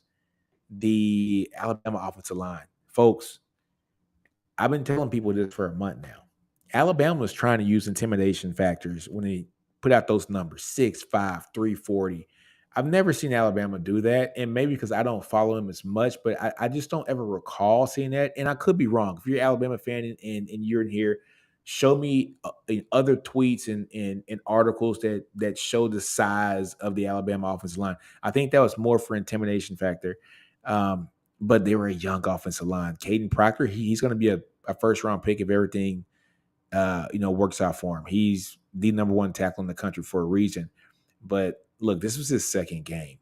the Alabama offensive line, folks. I've been telling people this for a month now. Alabama was trying to use intimidation factors when they put out those numbers 6'5", 340. I've never seen Alabama do that, and maybe because I don't follow them as much, but I just don't ever recall seeing that. And I could be wrong. If you're an Alabama fan and you're in here, show me in other tweets and articles that show the size of the Alabama offensive line. I think that was more for intimidation factor. But they were a young offensive line. Caden Proctor, he's going to be a first round pick if everything works out for him. He's the number one tackle in the country for a reason. But look, this was his second game.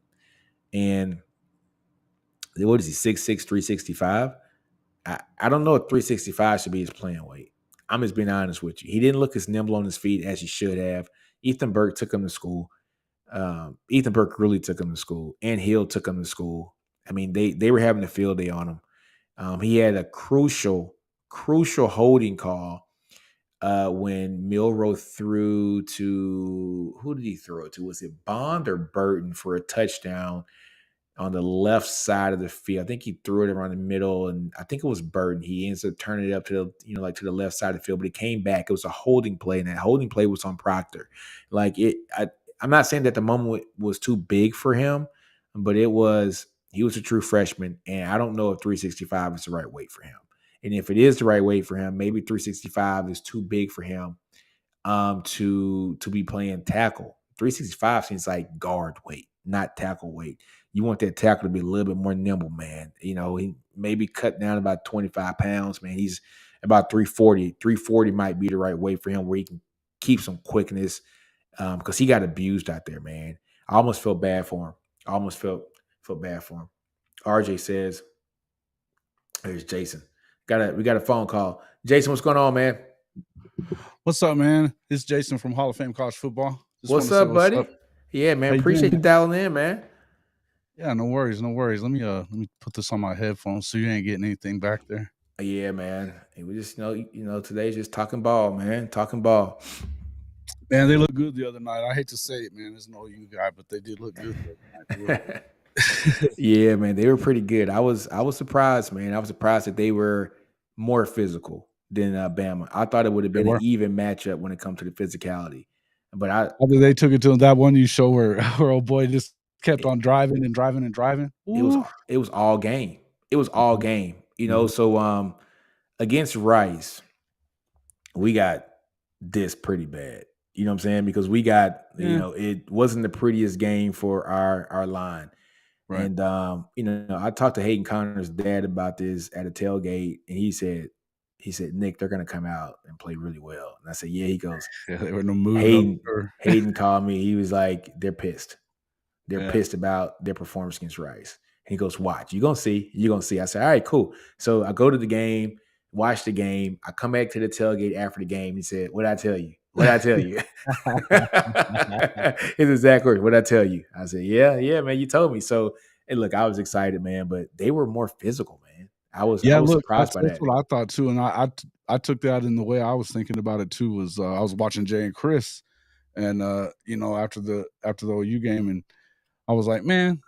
And what is he, 6'6", 365? I don't know if 365 should be his playing weight. I'm just being honest with you. He didn't look as nimble on his feet as he should have. Ethan Burke took him to school. Ethan Burke really took him to school, and Hill took him to school. I mean, they were having a field day on him. He had a crucial holding call when Milrow threw to, who did he throw it to? Was it Bond or Burton for a touchdown on the left side of the field? I think he threw it around the middle, and I think it was Burton. He ends up turning it up to the, like to the left side of the field, but it came back. It was a holding play, and that holding play was on Proctor. Like it, I'm not saying that the moment was too big for him, but it was. He was a true freshman, and I don't know if 365 is the right weight for him. And if it is the right weight for him, maybe 365 is too big for him to be playing tackle. 365 seems like guard weight, not tackle weight. You want that tackle to be a little bit more nimble, man. He maybe cut down about 25 pounds, man. He's about 340. 340 might be the right weight for him where he can keep some quickness because he got abused out there, man. I almost felt bad for him. I almost felt bad for him. RJ says, there's Jason. We got a phone call. Jason, what's going on, man? What's up, man? It's Jason from Hall of Fame College Football. What's up, buddy? Yeah, man. Appreciate you dialing in, man. Yeah, no worries. Let me put this on my headphones so you ain't getting anything back there. Yeah, man. And we just today's just talking ball, man. Talking ball. Man, they look good the other night. I hate to say it, man. There's no you guy, but they did look good the other night. Yeah, man. They were pretty good. I was surprised, man. I was surprised that they were more physical than Bama. I thought it would have been an even matchup when it comes to the physicality. But after they took it to that one you show where old boy just kept on driving and driving and driving. Ooh. It was all game. It was all game. So against Rice, we got this pretty bad. You know what I'm saying? Because we got, it wasn't the prettiest game for our line. Right. And I talked to Hayden Connor's dad about this at a tailgate, and he said, Nick, they're gonna come out and play really well. And I said, yeah. He goes, yeah, they were in the mood. Hayden called me. He was like, they're pissed. They're pissed about their performance against Rice. And he goes, watch. You're gonna see. I said, all right, cool. So I go to the game, watch the game. I come back to the tailgate after the game. He said, what'd I tell you? What'd I tell you? His exact words. What'd I tell you? I said, yeah, man, you told me. So, and look, I was excited, man, but they were more physical, man. I was surprised by that. That's what I thought too. And I took that in the way I was thinking about it too, was I was watching Jay and Chris and after the OU game, and I was like, man,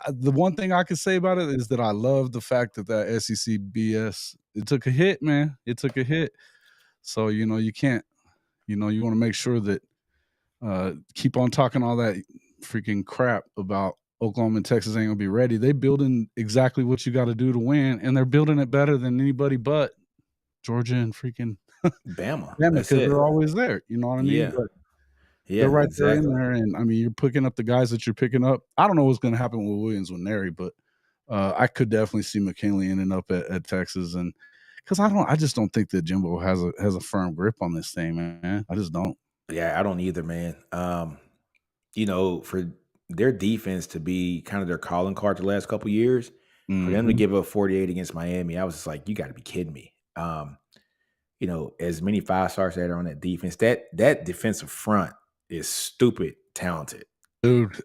the one thing I could say about it is that I love the fact that SEC BS, it took a hit, man. It took a hit. So, you can't, you want to make sure that keep on talking all that freaking crap about Oklahoma and Texas ain't gonna be ready. They building exactly what you got to do to win, and they're building it better than anybody but Georgia and freaking Bama. Because they're always there. You know what I mean? Yeah. But yeah, they're right exactly. there in there, and I mean, you're picking up the guys that you're picking up. I don't know what's going to happen with Williams with Nary, but I could definitely see McKinley ending up at Texas, and because I just don't think that Jimbo has a firm grip on this thing, man. I just don't. Yeah, I don't either, man. For their defense to be kind of their calling card the last couple of years, for them to give up 48 against Miami, I was just like, you got to be kidding me. As many 5-stars that are on that defense, that defensive front is stupid talented. Dude.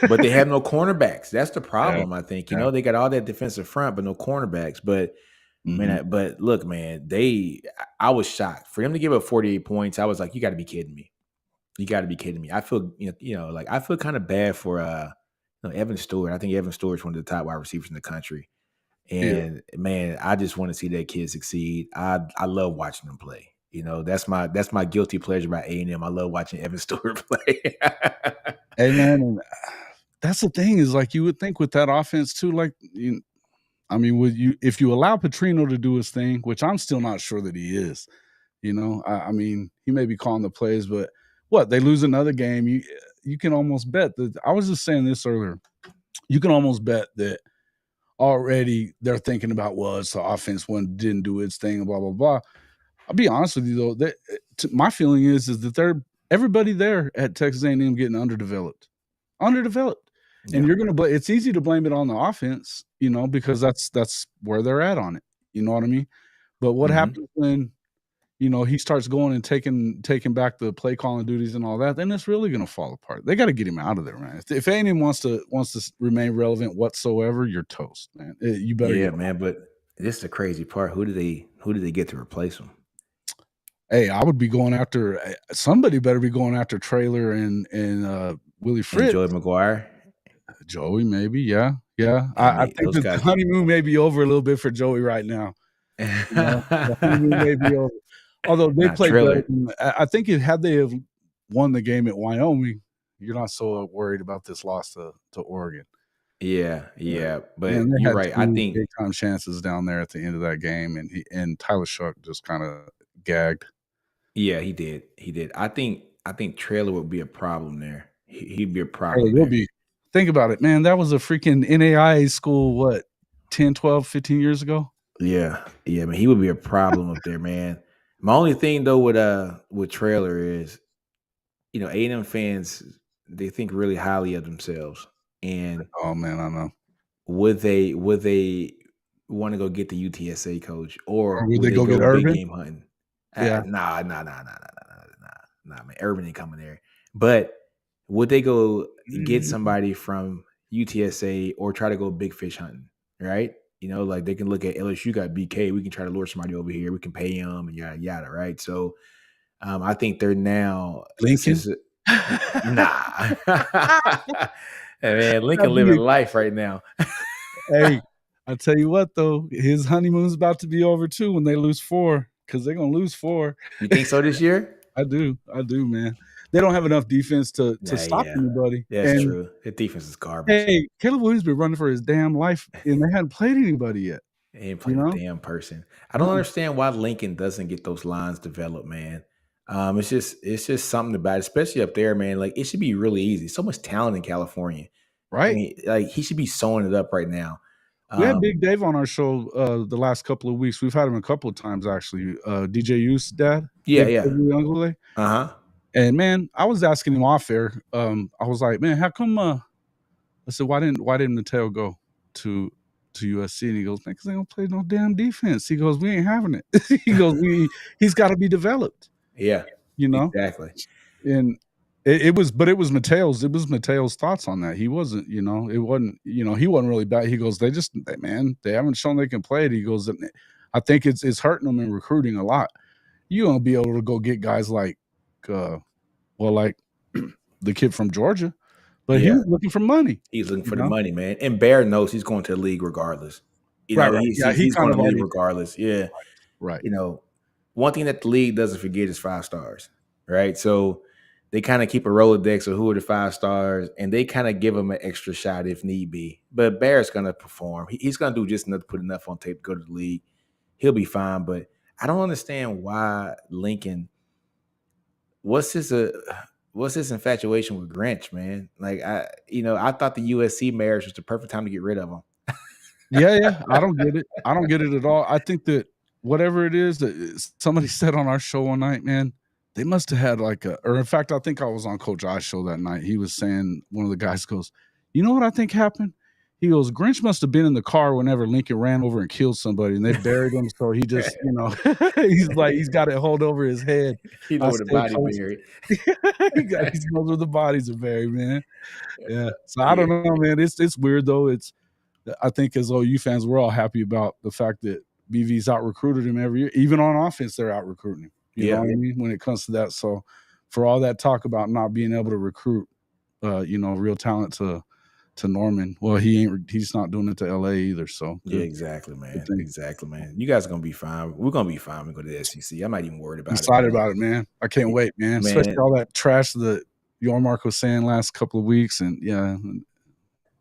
But they have no cornerbacks. That's the problem, I think. They got all that defensive front, but no cornerbacks. But man, but look, man, I was shocked. For them to give up 48 points, I was like, you got to be kidding me. You got to be kidding me. I feel, I feel kind of bad for Evan Stewart. I think Evan Stewart's one of the top wide receivers in the country. And man, I just want to see that kid succeed. I love watching him play. That's my guilty pleasure about A&M. I love watching Evan Stewart play. Hey man, and that's the thing is, like, you would think with that offense too, like, if you allow Petrino to do his thing, which I'm still not sure that he is, I mean, he may be calling the plays, but they lose another game, you can almost bet that. I was just saying this earlier. You can almost bet that already they're thinking about, it's the offense didn't do its thing, blah blah blah. I'll be honest with you though, my feeling is that everybody there at Texas A&M getting underdeveloped, and you're gonna blame. It's easy to blame it on the offense, because that's where they're at on it. You know what I mean? But what happens when he starts going and taking back the play calling duties and all that, then it's really going to fall apart. They got to get him out of there, man. If anyone wants to remain relevant whatsoever, you're toast, man. You better Yeah, get him. man. But this is the crazy part. Who did they get to replace him? Hey, I would be going after somebody. Better be going after Traylor and Willie Fritz. And Joey McGuire. Joey, maybe, yeah. I think those the guys. honeymoon may be over a little bit for Joey right now. The honeymoon may be over. Although they played better. I think had they have won the game at Wyoming, you're not so worried about this loss to Oregon. Yeah, but man, you're right. I think big time chances down there at the end of that game, and Tyler Shuck just kind of gagged. Yeah, he did. I think Traylor would be a problem there. He'd be a problem. Hey, will be. Think about it, man. That was a freaking NAIA school, what, 10, 12, 15 years ago? Yeah, man. He would be a problem up there, man. My only thing though with Traylor is, A&M fans, they think really highly of themselves. And oh man, I know. Would they want to go get the UTSA coach, or would they go get big Urban? Game hunting? Yeah. Nah, man. Urban ain't coming there. But would they go get somebody from UTSA or try to go big fish hunting? Right? Like they can look at LSU got BK. We can try to lure somebody over here. We can pay him and yada yada. Right? So, I think they're now Lincoln. Nah, man, Lincoln living life right now. Hey, I tell you what though, his honeymoon's about to be over too when they lose 4, because they're gonna lose 4. You think so this year? I do, man. They don't have enough defense to stop anybody. That's true. The defense is garbage. Hey, Caleb Williams been running for his damn life, and they hadn't played anybody yet. They ain't played a damn person. I don't understand why Lincoln doesn't get those lines developed, man. It's just something about it, especially up there, man. Like, it should be really easy. So much talent in California, right? I mean, like, he should be sewing it up right now. We had Big Dave on our show the last couple of weeks. We've had him a couple of times actually. DJ Youth's dad. Yeah. And man, I was asking him off air. I was like, man, how come? I said, why didn't Mateo go to USC? And he goes, man, because they don't play no damn defense. He goes, we ain't having it. He goes, he's got to be developed. Yeah, exactly. And it was Mateo's. It was Mateo's thoughts on that. He wasn't, he wasn't really bad. He goes, they haven't shown they can play it. He goes, I think it's hurting them in recruiting a lot. You won't be able to go get guys like, like the kid from Georgia, but he was looking for money. He's looking for the money, man. And Bear knows he's going to the league regardless. He's going to the league regardless. Yeah, right. One thing that the league doesn't forget is 5 stars, right? So they kind of keep a Rolodex of who are the 5 stars, and they kind of give them an extra shot if need be. But Bear's going to perform. He's going to do just enough to put enough on tape to go to the league. He'll be fine. But I don't understand why Lincoln. What's his infatuation with Grinch, man? Like, I thought the USC marriage was the perfect time to get rid of him. Yeah. I don't get it. I don't get it at all. I think that whatever it is that somebody said on our show one night, man, they must have had or in fact, I think I was on Coach I's show that night. He was saying, one of the guys goes, you know what I think happened? He goes, Grinch must have been in the car whenever Lincoln ran over and killed somebody, and they buried him. So he just, he's like, he's got it hold over his head. He knows where the body buried. He knows where the bodies are buried, man. Yeah. So I don't know, man. It's weird though. I think as OU fans, we're all happy about the fact that BV's out recruited him every year. Even on offense, they're out recruiting him. You know what I mean? When it comes to that. So for all that talk about not being able to recruit, real talent to Norman, well, he's not doing it to LA either. So yeah, exactly, man. Exactly, man. You guys are gonna be fine. We're gonna be fine. We go to the SEC. I'm not even worried about it. I'm excited about it, man. I can't wait, man. Especially all that trash that Yormark was saying last couple of weeks, and yeah.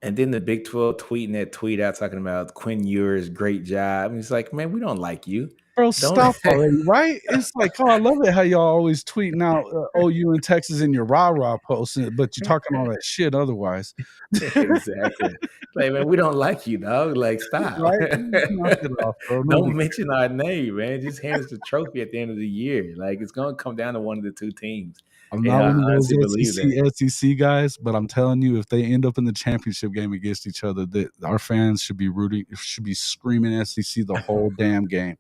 And then the Big 12 tweeting that tweet out talking about Quinn Ewers' great job. And it's like, man, we don't like you. Bro, stop already, right? It's like, I love it how y'all always tweeting out OU in Texas in your rah-rah posts, but you're talking all that shit otherwise. Exactly. Like, man, we don't like you, dog. Like, stop. Right? Knock it off, bro. Don't mention our name, man. Just hand us the trophy at the end of the year. Like, it's going to come down to one of the 2 teams. I'm not one of those SEC guys, but I'm telling you, if they end up in the championship game against each other, that our fans should be screaming SEC the whole damn game.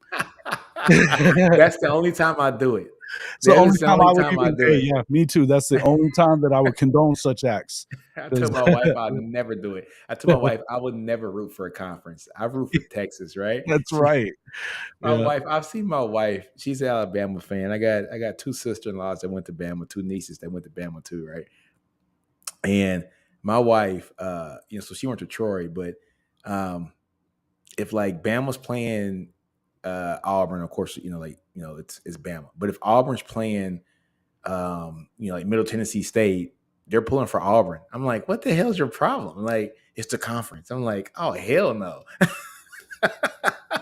That's the only time I do it. It's the That only is the time I only would time I even. do Hey, it. yeah, me too. That's the only time that I would condone such acts. I 'Cause told my wife I'd never do it. I told my wife I would never root for a conference. I root for Texas, right? That's right. My Yeah. wife, I've seen my wife. She's an Alabama fan. I got two sister-in-laws that went to Bama, two nieces that went to Bama too, right? And my wife, so she went to Troy, but um, if like Bama's playing Auburn, of course, it's Bama. But if Auburn's playing like Middle Tennessee State, they're pulling for Auburn. I'm like, what the hell's your problem? Like, it's the conference. I'm like, oh hell no.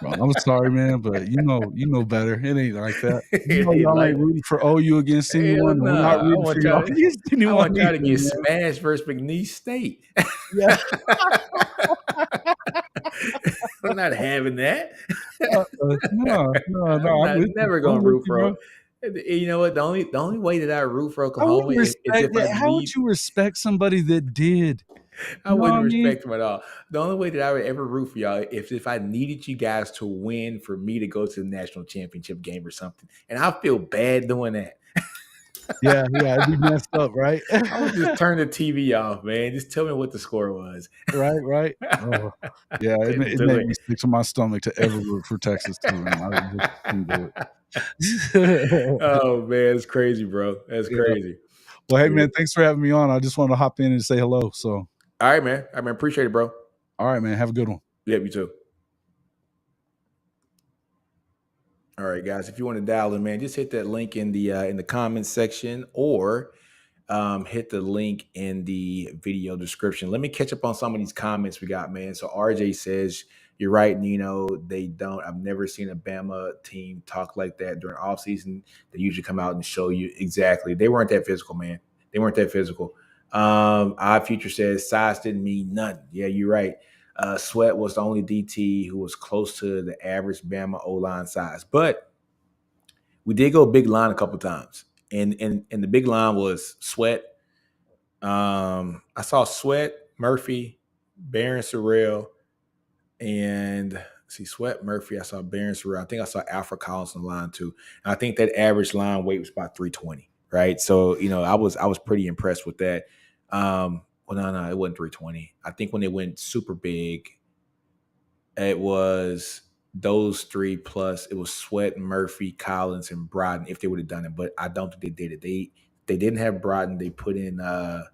Bro, I'm sorry, man, but you know better. It ain't like that. You It know ain't y'all ain't like rooting for OU against hell anyone, and we're not no. rooting for y'all against I anyone want y'all either, to get man. smashed versus McNeese State. Yeah. I'm not having that. No, I'm I'm not with you. never I'm gonna with root you, for. bro. You know what? The only way that I root for I Oklahoma wouldn't is respect if I that. How would need. you respect somebody that did? I You know what wouldn't I mean? respect them at all. The only way that I would ever root for y'all if I needed you guys to win for me to go to the national championship game or something, and I feel bad doing that. Yeah, it'd be messed up, right? I would just turn the TV off, man. Just tell me what the score was. Right. Oh, yeah, Couldn't it do made it. me sick to my stomach to ever root for Texas too, man. I just couldn't do it. Oh man, it's crazy, bro. That's Yeah. crazy. Well, hey, Yeah. man, thanks for having me on. I just wanted to hop in and say hello. So, All right, man. I appreciate it, bro. all right, man, have a good one. Yep, you too. All right, guys. If you want to dial in, man, just hit that link in the comments section or hit the link in the video description. Let me catch up on some of these comments we got, man. So RJ says, you're right, Nino. They don't. I've never seen a Bama team talk like that during offseason. They usually come out and show you exactly. They weren't that physical, man. They weren't that physical. Odd Future says size didn't mean nothing. Yeah, you're right. Sweat was the only DT who was close to the average Bama O-line size. But we did go big line a couple times. And the big line was Sweat. I saw Sweat, Murphy, Barron Sorrell, and Sweat, Murphy. I saw Barron Sorrell. I think I saw Alfred Collins on the line too. And I think that average line weight was about 320, right? So, I was pretty impressed with that. Well, no, it wasn't 320. I think when they went super big, it was those three plus it was Sweat, Murphy, Collins, and Brodden if they would have done it. But I don't think they did it. They didn't have Brodden. They put in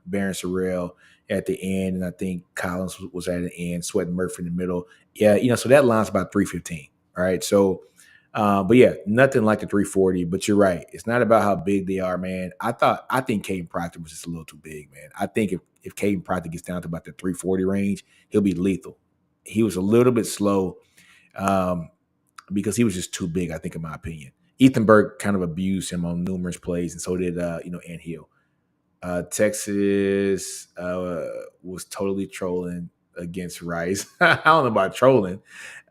Barron Sorrell at the end, and I think Collins was at the end, Sweat and Murphy in the middle. Yeah, so that line's about 315. All right. So but yeah, nothing like the 340. But you're right. It's not about how big they are, man. I think Caden Proctor was just a little too big, man. I think if Caden Proctor gets down to about the 340 range, he'll be lethal. He was a little bit slow because he was just too big, I think, in my opinion. Ethan Burke kind of abused him on numerous plays, and so did Ant Hill. Texas was totally trolling against Rice. I don't know about trolling.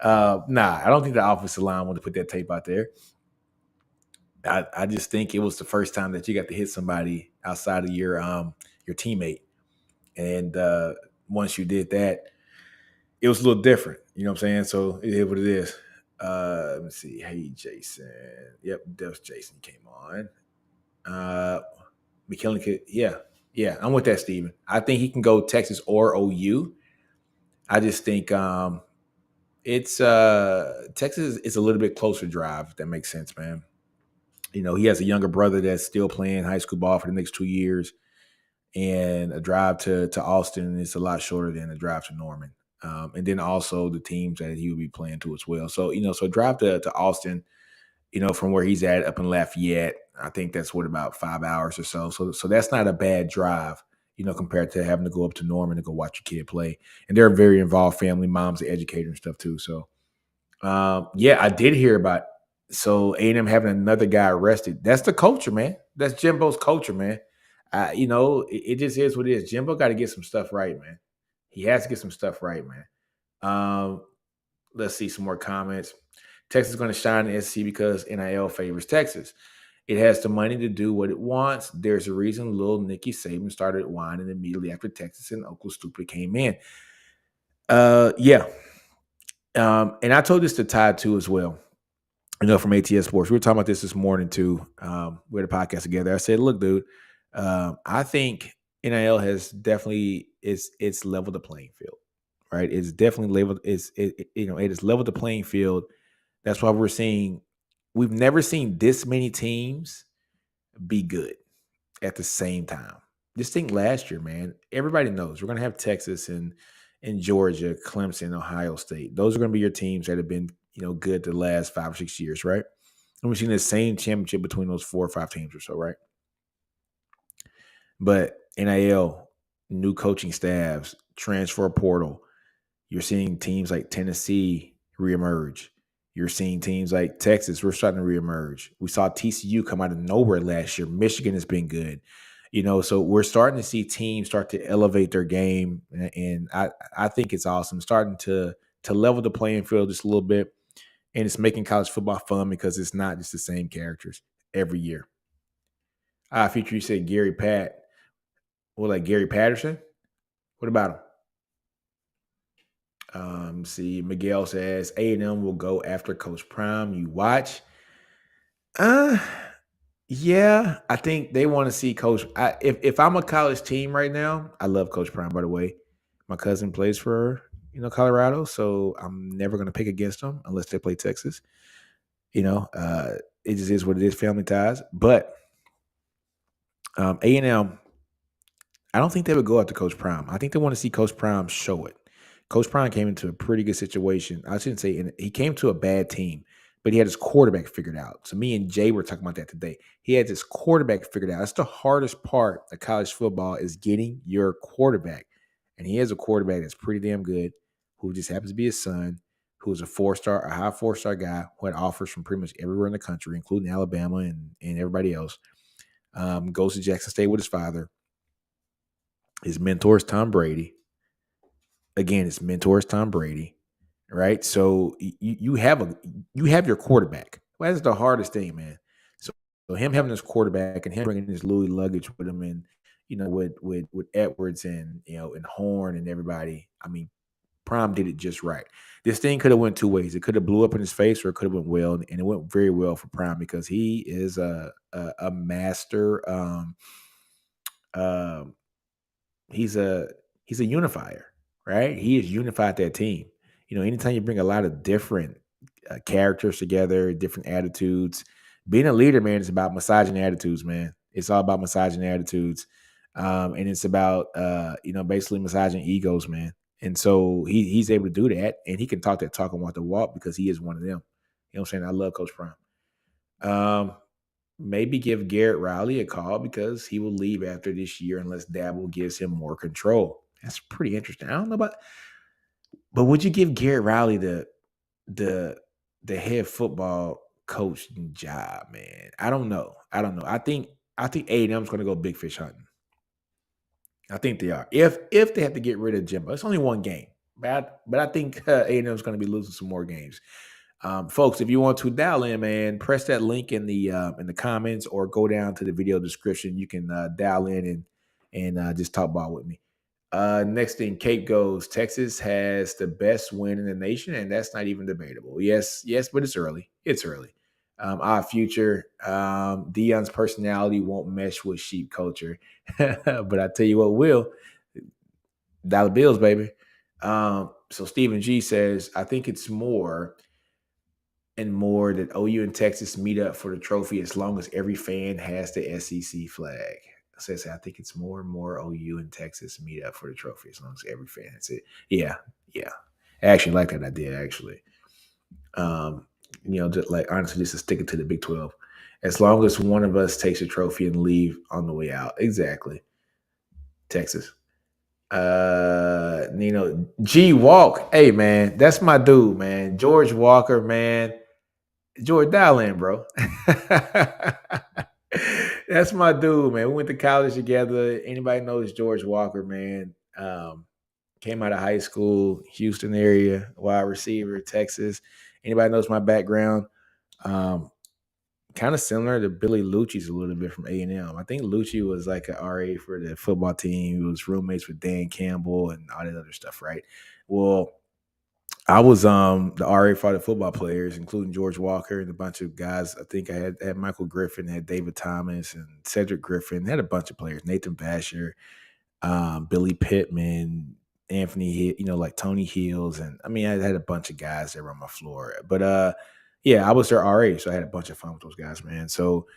I don't think the offensive line wanted to put that tape out there. I just think it was the first time that you got to hit somebody outside of your teammate, and once you did that, it was a little different. You know what I'm saying? So it is what it is. Let me see. Hey, Jason. Yep, that's Jason came on. McKinley could, yeah, I'm with that, Steven. I think he can go Texas or OU. I just think it's Texas is a little bit closer drive, if that makes sense, man. He has a younger brother that's still playing high school ball for the next 2 years, and a drive to Austin is a lot shorter than a drive to Norman. And then also the teams that he will be playing to as well. So, so drive to Austin, from where he's at up in Lafayette, I think that's about 5 hours or so. So that's not a bad drive, compared to having to go up to Norman to go watch your kid play. And they're a very involved family, mom's an educator and stuff too. So, yeah, I did hear about so A&M having another guy arrested. That's the culture, man. That's Jimbo's culture, man. It just is what it is. Jimbo got to get some stuff right, man. He has to get some stuff right, man. Let's see some more comments. Texas is going to shine in SC because NIL favors Texas. It has the money to do what it wants. There's a reason little Nicky Saban started whining immediately after Texas and Uncle Stupid came in. Yeah. And I told this to Todd too as well. from ATS Sports. We were talking about this morning too. We had a podcast together. I said, look, dude, I think NIL has definitely it's leveled the playing field, right? It's definitely leveled. It has leveled the playing field. That's why we've never seen this many teams be good at the same time. Just think last year, man. Everybody knows we're going to have Texas and Georgia, Clemson, Ohio State. Those are going to be your teams that have been, good the last 5 or 6 years, right? And we've seen the same championship between those 4 or 5 teams or so, right? But NIL, new coaching staffs, transfer portal, you're seeing teams like Tennessee reemerge. You're seeing teams like Texas, we're starting to reemerge. We saw TCU come out of nowhere last year. Michigan has been good. So we're starting to see teams start to elevate their game. And I think it's awesome. Starting to level the playing field just a little bit. And it's making college football fun because it's not just the same characters every year. Future, you said Gary Pat. Well, like Gary Patterson? What about him? See, Miguel says A&M will go after Coach Prime. You watch. Yeah, I think they want to see Coach. If I'm a college team right now, I love Coach Prime. By the way, my cousin plays for Colorado, so I'm never going to pick against them unless they play Texas. It just is what it is, family ties. But A&M, I don't think they would go after Coach Prime. I think they want to see Coach Prime show it. Coach Prime came into a pretty good situation. I shouldn't say he came to a bad team, but he had his quarterback figured out. So me and Jay were talking about that today. He had his quarterback figured out. That's the hardest part of college football is getting your quarterback. And he has a quarterback that's pretty damn good, who just happens to be his son, who's a high four-star guy who had offers from pretty much everywhere in the country, including Alabama and everybody else. Goes to Jackson State with his father. His mentor is Tom Brady. Again, his mentor is Tom Brady, right? So you have your quarterback. Well, that's the hardest thing, man. So him having his quarterback and him bringing his Louis luggage with him, and with Edwards and and Horn and everybody. I mean, Prime did it just right. This thing could have went two ways. It could have blew up in his face, or it could have went well, and it went very well for Prime because he is a master. He's a unifier, right? He has unified that team. Anytime you bring a lot of different characters together, different attitudes, being a leader, man, is about massaging attitudes, man. It's all about massaging attitudes, and it's about basically massaging egos, man. And so he's able to do that, and he can talk that talk and walk the walk because he is one of them. You know what I'm saying? I love Coach Prime. Maybe give Garrett Riley a call because he will leave after this year unless Dabble gives him more control. That's pretty interesting. I don't know about, but would you give Garrett Riley the head football coach job, man? I don't know. I think A&M is going to go big fish hunting. I think they are. If they have to get rid of Jimbo, it's only one game, but I think A&M is going to be losing some more games. Folks, if you want to dial in, man, press that link in the comments or go down to the video description. You can dial in and just talk ball with me. Next thing, Kate goes, Texas has the best win in the nation, and that's not even debatable. Yes, but it's early. It's early. Our future, Deion's personality won't mesh with sheep culture. But I tell you what will. Dollar bills, baby. So Stephen G says, I think it's more and more that OU and Texas meet up for the trophy as long as every fan has the SEC flag. Says I think it's more and more OU and Texas meet up for the trophy as long as every fan has it. Yeah. I actually like that idea, actually. Just like honestly, just to stick it to the Big 12. As long as one of us takes a trophy and leave on the way out. Exactly. Texas. G Walk. Hey man, that's my dude, man. George Walker, man. George, dial in, bro. That's my dude, man. We went to college together. Anybody knows George Walker, man? Came out of high school, Houston area, wide receiver, Texas. Anybody knows my background? Kind of similar to Billy Lucci's a little bit from A&M. I think Lucci was like an RA for the football team. He was roommates with Dan Campbell and all that other stuff, right? Well, I was the RA for the football players, including George Walker and a bunch of guys. I think I had Michael Griffin, had David Thomas and Cedric Griffin, had a bunch of players, Nathan Basher, Billy Pittman, Anthony Hill, like Tony Hills, and I mean I had a bunch of guys that were on my floor. But yeah, I was their RA, so I had a bunch of fun with those guys, man. So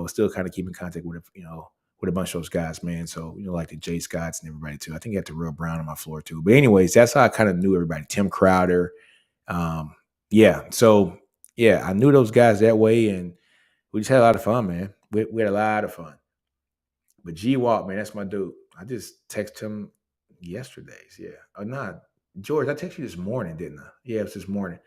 still kind of keep in contact with with a bunch of those guys, man. So like the Jay Scotts and everybody too. I think I had the Real Brown on my floor too. But anyways, that's how I kind of knew everybody. Tim Crowder, yeah. So yeah, I knew those guys that way, and we just had a lot of fun, man. We had a lot of fun. But G Walk, man, that's my dude. I just texted him yesterday's. Yeah. Or not. George, I texted you this morning, didn't I? Yeah, it was this morning.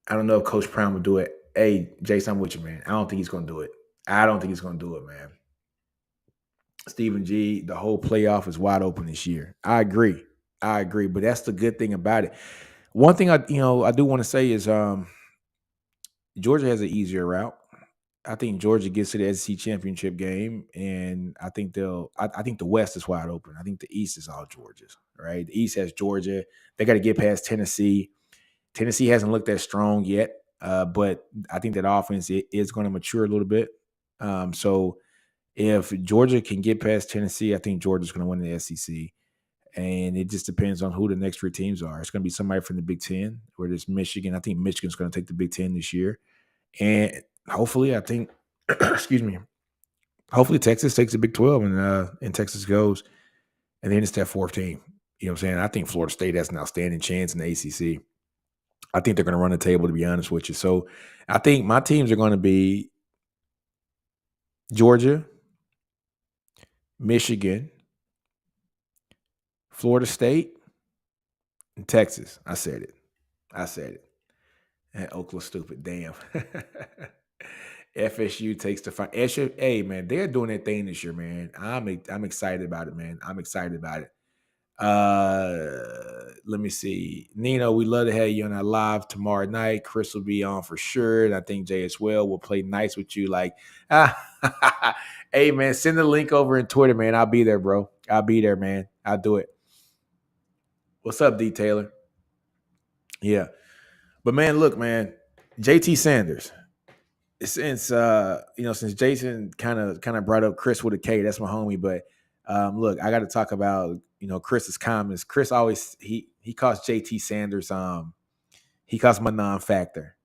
I don't know if Coach Brown would do it. Hey, Jason, I'm with you, man. I don't think he's going to do it. I don't think he's going to do it, man. Stephen G, the whole playoff is wide open this year. I agree. But that's the good thing about it. One thing I do want to say is Georgia has an easier route. I think Georgia gets to the SEC championship game, and I think I think the West is wide open. I think the East is all Georgia's, right? The East has Georgia. They got to get past Tennessee. Tennessee hasn't looked that strong yet, but I think that offense is going to mature a little bit. So if Georgia can get past Tennessee, I think Georgia's going to win the SEC. And it just depends on who the next three teams are. It's going to be somebody from the Big Ten, or there's Michigan. I think Michigan's going to take the Big Ten this year. And hopefully, I think, excuse me, hopefully Texas takes the Big 12 and Texas goes. And then it's that fourth team. You know what I'm saying? I think Florida State has an outstanding chance in the ACC. I think they're going to run the table, to be honest with you. So I think my teams are going to be Georgia, Michigan, Florida State, and Texas. I said it. And Oklahoma stupid. Damn. FSU takes the fight. Hey, man, they're doing their thing this year, man. I'm excited about it, man. I'm excited about it. Let me see. Nino, we love to have you on our live tomorrow night. Chris will be on for sure. And I think Jay as well will play nice with you. Like, hey, man, send the link over in Twitter, man. I'll be there, bro. I'll be there, man. I'll do it. What's up, D. Taylor? Yeah. But man, look, man, JT Sanders. Since since Jason kind of brought up Chris with a K, that's my homie. But look, I got to talk about Chris's comments. Chris always he calls JT Sanders he calls him a non-factor.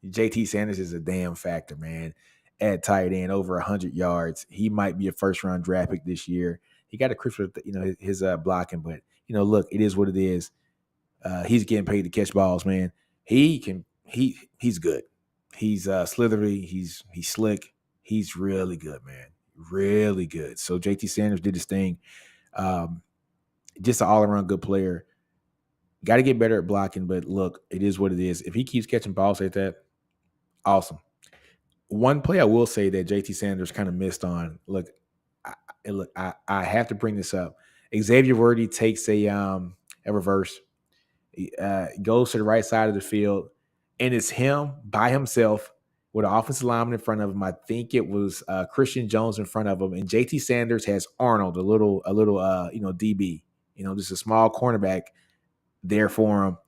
JT Sanders is a damn factor, man. At tight end, over 100 yards. He might be a first round draft pick this year. He got a Chris with his blocking, but look, it is what it is. He's getting paid to catch balls, man. He's good. He's slithery. He's slick. He's really good, man. Really good. So JT Sanders did his thing. Just an all-around good player. Got to get better at blocking, but look, it is what it is. If he keeps catching balls like that, awesome. One play I will say that JT Sanders kind of missed on. Look, I have to bring this up. Xavier Worthy takes a reverse. Goes to the right side of the field, and it's him by himself with an offensive lineman in front of him. I think it was Christian Jones in front of him, and JT Sanders has Arnold, a little DB, just a small cornerback there for him.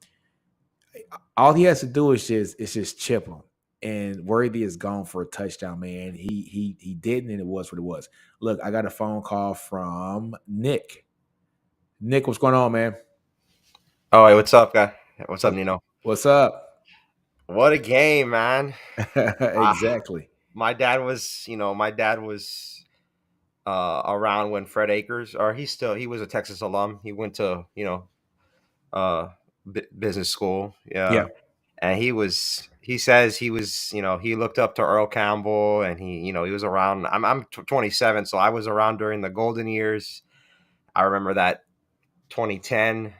All he has to do is just chip him, and Worthy is gone for a touchdown, man. He didn't, and it was what it was. Look, I got a phone call from Nick. Nick, what's going on, man? Oh, hey, what's up, guy? What's up, Nino? What's up? What a game, man. Exactly. My dad was around when Fred Akers, or he was a Texas alum. He went to, business school. Yeah. And he says he was, he looked up to Earl Campbell, and he was around. I'm 27, so I was around during the golden years. I remember that 2010,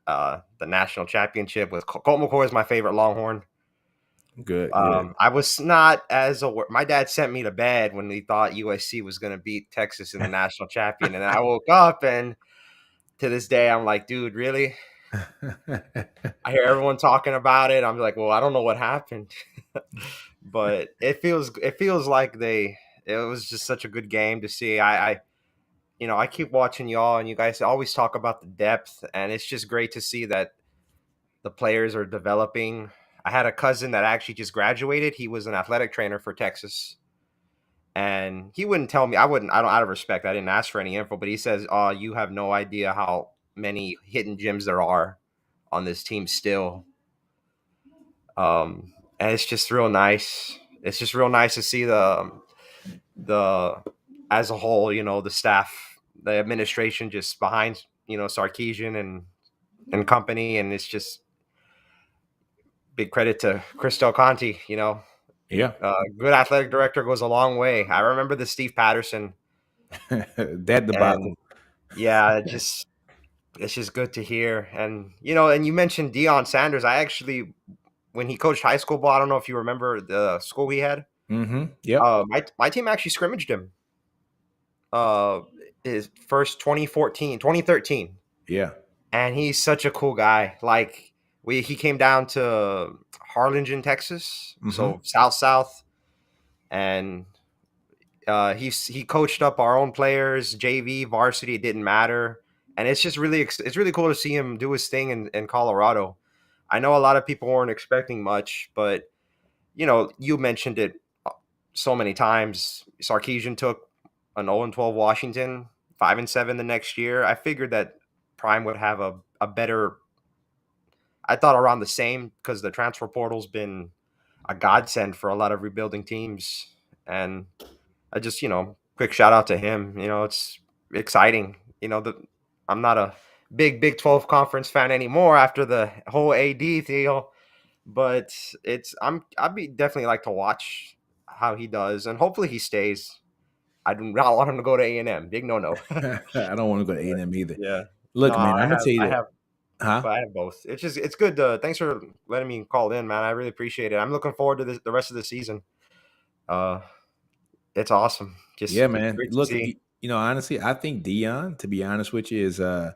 the national championship with Colt McCoy is my favorite Longhorn. Good. I was not as aware. My dad sent me to bed when he thought USC was going to beat Texas in the national champion, and I woke up, and to this day, I'm like, dude, really? I hear everyone talking about it. I'm like, well, I don't know what happened, but it feels like it was just such a good game to see. I keep watching y'all, and you guys always talk about the depth, and it's just great to see that the players are developing. I had a cousin that actually just graduated. He was an athletic trainer for Texas. And he wouldn't tell me. I don't, out of respect, I didn't ask for any info, but he says, "Oh, you have no idea how many hidden gems there are on this team still." And it's just real nice. It's just real nice to see the as a whole, the staff, the administration just behind, Sarkeesian and company, and it's just big credit to Chris Del Conte. Yeah. Good athletic director goes a long way. I remember the Steve Patterson, That debacle. and yeah, it's just good to hear. And and you mentioned Deion Sanders. I actually, when he coached high school ball, I don't know if you remember the school he had. Yep. My team actually scrimmaged him. His first 2013. Yeah. And he's such a cool guy. Like he came down to Harlingen, Texas, so South, and he coached up our own players, JV, varsity. It didn't matter, and it's just it's really cool to see him do his thing in Colorado. I know a lot of people weren't expecting much, but you mentioned it so many times. Sarkeesian took an 0-12 Washington, 5-7 the next year. I figured that Prime would have a better. I thought around the same, because the transfer portal's been a godsend for a lot of rebuilding teams, and I just quick shout out to him. It's exciting. I'm not a big Big 12 conference fan anymore after the whole AD deal, but I'd be definitely like to watch how he does, and hopefully he stays. I do not want him to go to A&M. Big no. I don't want to go to A&M either. Yeah. No, Look, man, I'm gonna tell you I that. have, Huh? but I have both. It's good. Thanks for letting me call in, man. I really appreciate it. I'm looking forward to the rest of the season. It's awesome. Just Yeah, it's man. great to Look, see. honestly, I think Dion, to be honest with you, is I'm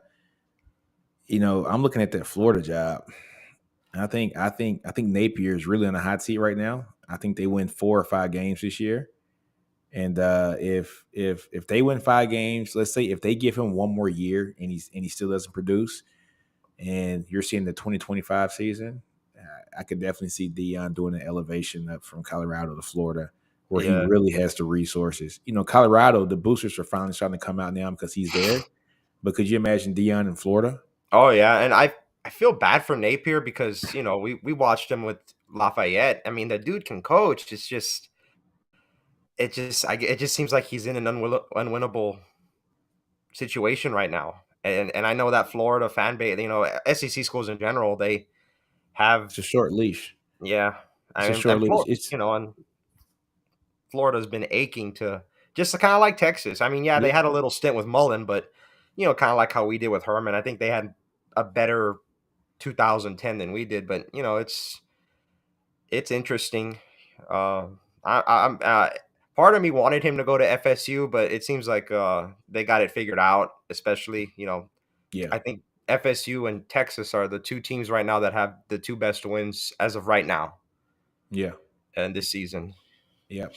looking at that Florida job. I think Napier is really on the hot seat right now. I think they win 4 or 5 games this year. And if they win 5 games, let's say if they give him one more year and he still doesn't produce, and you're seeing the 2025 season, I could definitely see Dion doing an elevation up from Colorado to Florida, where he Yeah. really has the resources. Colorado, the boosters are finally starting to come out now because he's there. But could you imagine Dion in Florida? Oh yeah, and I feel bad for Napier because we watched him with Lafayette. I mean, the dude can coach. It just seems like he's in an unwinnable situation right now. And I know that Florida fan base, SEC schools in general, they have, It's a short leash. yeah. It's I a mean, short leash. and Florida's been aching to just kind of like Texas. I mean, yeah, they had a little stint with Mullen, but kind of like how we did with Herman. I think they had a better 2010 than we did, but it's interesting. I'm part of me wanted him to go to FSU, but it seems like they got it figured out. Especially, Yeah. I think FSU and Texas are the two teams right now that have the 2 best wins as of right now. Yeah. And this season. Yep,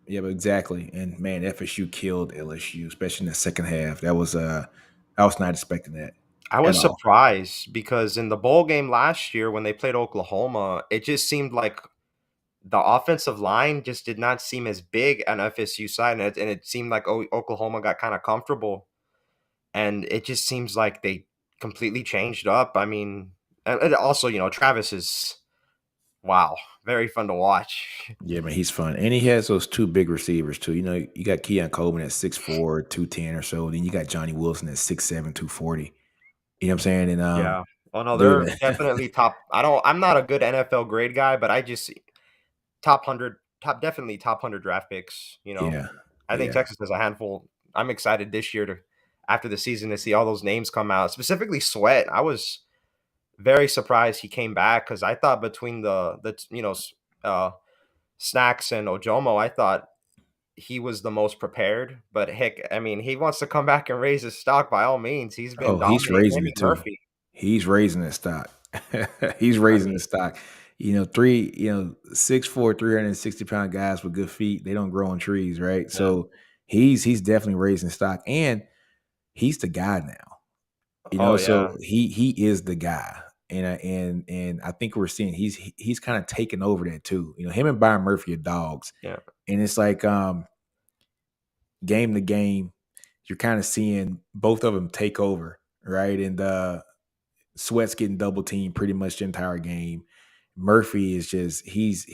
exactly. And man, FSU killed LSU, especially in the second half. I was not expecting that. I was surprised because in the bowl game last year when they played Oklahoma, it just seemed like the offensive line just did not seem as big on FSU side, and it seemed like Oklahoma got kind of comfortable, and it just seems like they completely changed up. I mean, and also, Travis is, wow, very fun to watch. Yeah, man, he's fun. And he has those 2 big receivers, too. You got Keon Coleman at 6'4", 210 or so. Then you got Johnny Wilson at 6'7", 240. You know what I'm saying? And yeah. Well, no, dude, they're definitely top. I'm not a good NFL grade guy, but I just definitely top 100 draft picks. Yeah. I think Texas has a handful. I'm excited this year after the season to see all those names come out. Specifically, Sweat. I was very surprised he came back because I thought between the Snacks and Ojomo, I thought he was the most prepared. But heck, I mean, he wants to come back and raise his stock by all means. He's been he's dominating. raising Him it and too. Murphy. He's raising his stock. He's raising his stock. 6'4", 360-pound guys with good feet, they don't grow on trees, right? Yeah. So he's definitely raising stock, and he's the guy now. So he is the guy. and I think we're seeing he's kind of taken over that too. Him and Byron Murphy are dogs, Yeah. and it's like game to game, you're kind of seeing both of them take over, right? And Sweat's getting double teamed pretty much the entire game. Murphy is just he's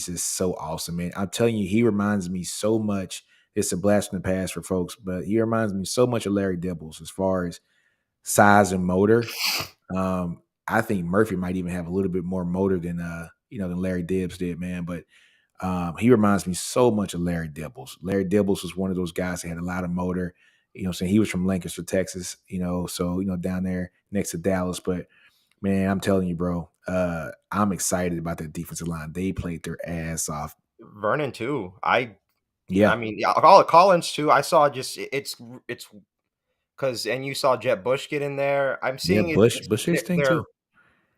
just so awesome, man. I'm telling you, he reminds me so much. It's a blast from the past for folks, but he reminds me so much of Larry Dibbles as far as size and motor. I think Murphy might even have a little bit more motor than Larry Dibbs did, man. But he reminds me so much of Larry Dibbles. Larry Dibbles was one of those guys that had a lot of motor. I'm saying he was from Lancaster, Texas, so down there next to Dallas. But man, I'm telling you, bro, I'm excited about that defensive line. They played their ass off. Vernon too. I Yeah, mean, yeah, Collins too. I saw just it's because and you saw Jet Bush get in there. I'm yeah, seeing it. Bush his thing They're too.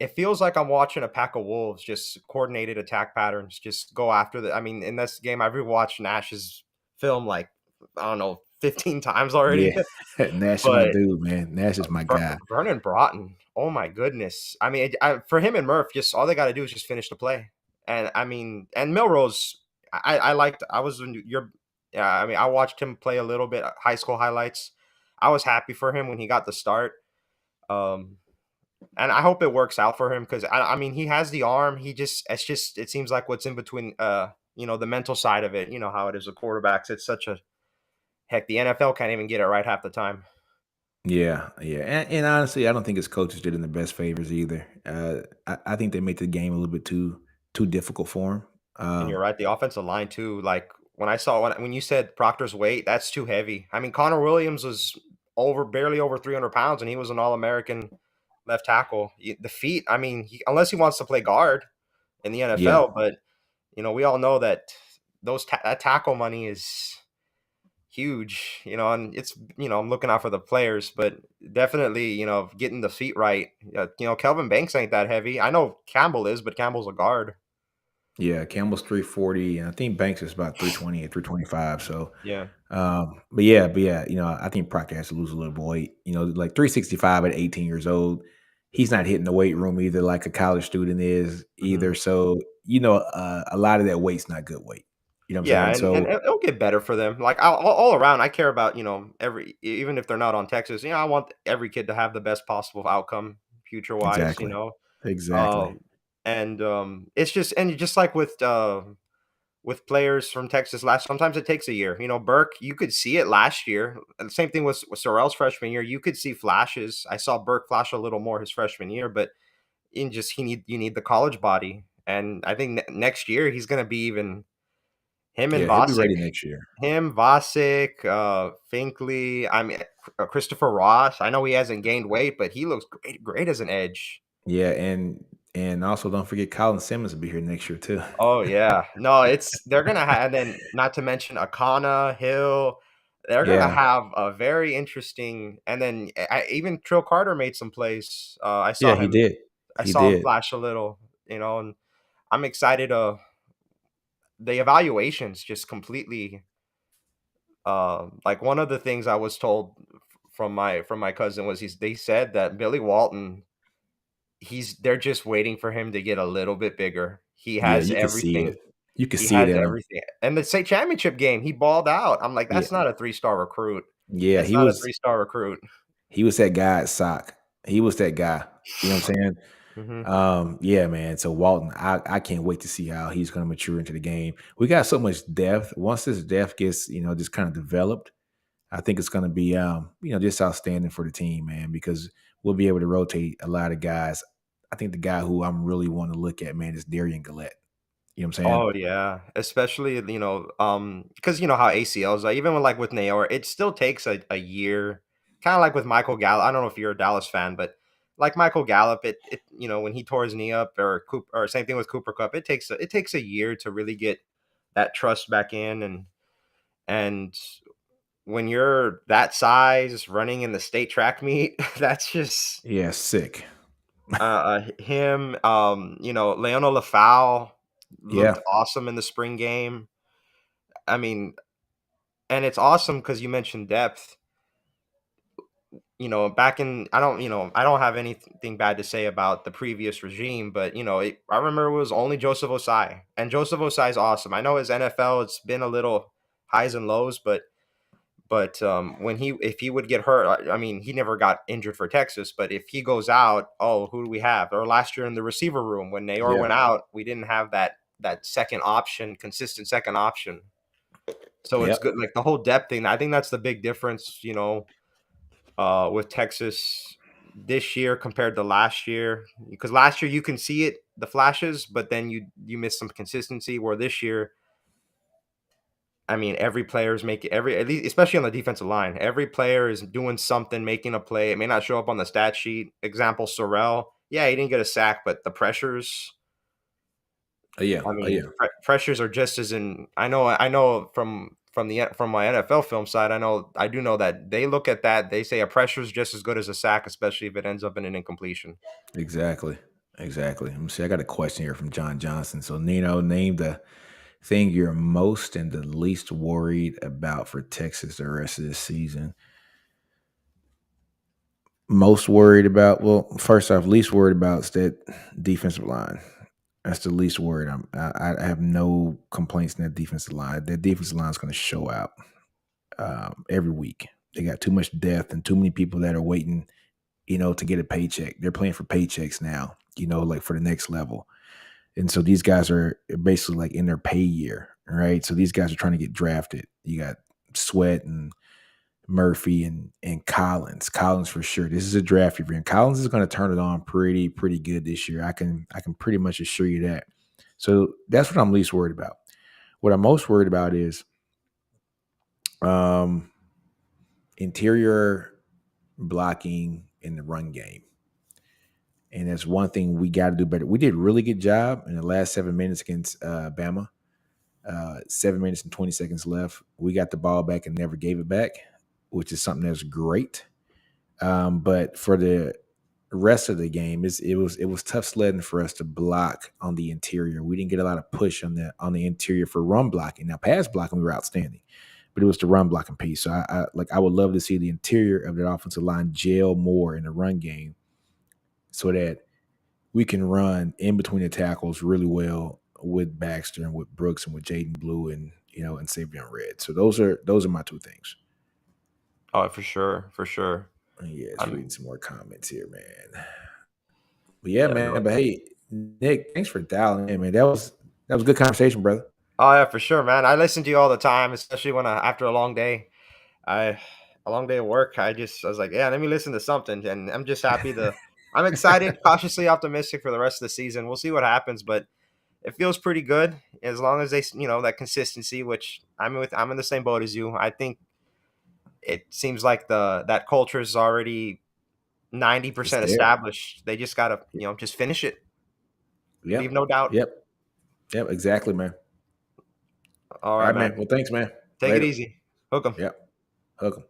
it feels like I'm watching a pack of wolves, just coordinated attack patterns, just go after the. I mean, in this game, I've rewatched Nash's film like I don't know 15 times already, Yeah, Nash is my but dude, man. Nash is my guy. Vernon Broughton, oh my goodness! I mean, for him and Murph, just all they got to do is just finish the play, and I mean, and Milrose, I liked. I was in your, yeah. I mean, I watched him play a little bit high school highlights. I was happy for him when he got the start. Um, and I hope it works out for him because I mean he has the arm. It seems like what's in between the mental side of it. You know how it is with quarterbacks. It's such a heck. The NFL can't even get it right half the time. Yeah, yeah, and honestly, I don't think his coaches did him the best favors either. I think they made the game a little bit too difficult for him. And you're right, the offensive line too. Like when I saw when you said Proctor's weight, that's too heavy. I mean, Connor Williams was barely over 300 pounds, and he was an All American left tackle. The feet, I mean, unless he wants to play guard in the Yeah, NFL, but we all know that that tackle money is huge, and it's I'm looking out for the players, but definitely getting the feet right. Kelvin Banks ain't that heavy. I know Campbell is, but Campbell's a guard. yeah. Campbell's 340, and I think Banks is about 320 or 325. So, Yeah. but yeah, I think Proctor has to lose a little bit of weight. Like 365 at 18 years old. He's not hitting the weight room either, like a college student is Hmm. either. So, a lot of that weight's not good weight. You know what I'm Yeah, saying? and So, it'll get better for them. Like all around, I care about every even if they're not on Texas. I want every kid to have the best possible outcome future wise. exactly, exactly. Um, and it's just like with players from Texas sometimes it takes a year. Burke, you could see it last year. And the same thing with Sorrell's freshman year. You could see flashes. I saw Burke flash a little more his freshman year, but you need the college body. And I think next year he's going to be even him and Yeah, he'll be Vosick, ready next year. Finkley. I mean, Christopher Ross. I know he hasn't gained weight, but he looks great as an edge. Yeah, and also don't forget Colin Simmons will be here next year too. Oh yeah, no, they're gonna have, and then not to mention Akana Hill. They're gonna Yeah, have a very interesting, and then even Trill Carter made some plays. yeah, he did. I He saw him did. flash a little, and I'm excited. The evaluations just completely. Like one of the things I was told from my cousin was they said that Billy Walton, they're just waiting for him to get a little bit bigger. He Yeah, has you could see it. everything. You could He see it has in him. everything. And the state championship game, he balled out. I'm like, Yeah, that's not a 3-star recruit. yeah, It's not a 3-star recruit. he was that guy at sock. He was that guy. You know what I'm saying? Mhm. Yeah, man. So Walton, I can't wait to see how he's going to mature into the game. We got so much depth. Once this depth gets, just kind of developed, I think it's going to be, just outstanding for the team, man, because we'll be able to rotate a lot of guys. I think the guy who I'm really want to look at, man, is Darian Gillette. You know what I'm saying? Oh yeah, especially because you know how ACLs are. Even with Nayor, it still takes a year. Kind of like with Michael Gallup. I don't know if you're a Dallas fan, but like Michael Gallup, it when he tore his knee up, or same thing with Cooper Cup, it takes a year to really get that trust back in, and when you're that size running in the state track meet, that's just Yeah, sick. him. Leona Lafau Yeah, looked awesome in the spring game. I mean, and it's awesome because you mentioned depth. back in, I don't have anything bad to say about the previous regime, but I remember it was only Joseph Osai, and Joseph Osai is awesome. I know his NFL, it's been a little highs and lows, but when if he would get hurt, I mean, he never got injured for Texas, but if he goes out, oh, who do we have? Or last year in the receiver room when Nayor went out, we didn't have that second option, consistent second option. So it's good, like the whole depth thing. I think that's the big difference, with Texas this year compared to last year. Because last year you can see it, the flashes, but then you miss some consistency. Where this year, I mean, every player's making at least, especially on the defensive line, every player is doing something, making a play. It may not show up on the stat sheet. Example, Sorrell. Yeah, he didn't get a sack, but the pressures. I mean, pressures are just as in. I know from my NFL film side. I do know that they look at that. They say a pressure is just as good as a sack, especially if it ends up in an incompletion. Exactly. Let me see. I got a question here from John Johnson. So, Nino, name the thing you're most and the least worried about for Texas the rest of this season. Most worried about, well, first off, least worried about is that defensive line. That's the least worried. I have no complaints in that defensive line. That defensive line is going to show out every week. They got too much depth and too many people that are waiting, to get a paycheck. They're playing for paychecks now, like for the next level. And so these guys are basically like in their pay year, right? So these guys are trying to get drafted. You got Sweat and Murphy and Collins. Collins for sure. This is a draft year, and Collins is going to turn it on pretty good this year. I can pretty much assure you that. So that's what I'm least worried about. What I'm most worried about is interior blocking in the run game. And that's one thing we got to do better. We did a really good job in the last 7 minutes against Bama. 7 minutes and 20 seconds left. We got the ball back and never gave it back, which is something that's great. But for the rest of the game, it was tough sledding for us to block on the interior. We didn't get a lot of push on the interior for run blocking. Now, pass blocking, we were outstanding, but it was the run blocking piece. So I would love to see the interior of that offensive line gel more in the run game, so that we can run in between the tackles really well with Baxter and with Brooks and with Jaden Blue and Savion Red. So those are my two things. Oh, for sure. Yeah, reading some more comments here, man. But yeah, man. But hey, Nick, thanks for dialing in, man. That was a good conversation, brother. Oh yeah, for sure, man. I listen to you all the time, especially when after a long day. A long day of work. I was like, yeah, let me listen to something, and I'm just happy I'm excited, cautiously optimistic for the rest of the season. We'll see what happens, but it feels pretty good as long as they, that consistency, which I'm in the same boat as you. I think it seems like that culture is already 90% established. They just gotta, just finish it. Yep. Leave no doubt. Yep. Exactly, man. All right, man. Well, thanks, man. Take it easy. Hook 'em. Yep. Hook 'em.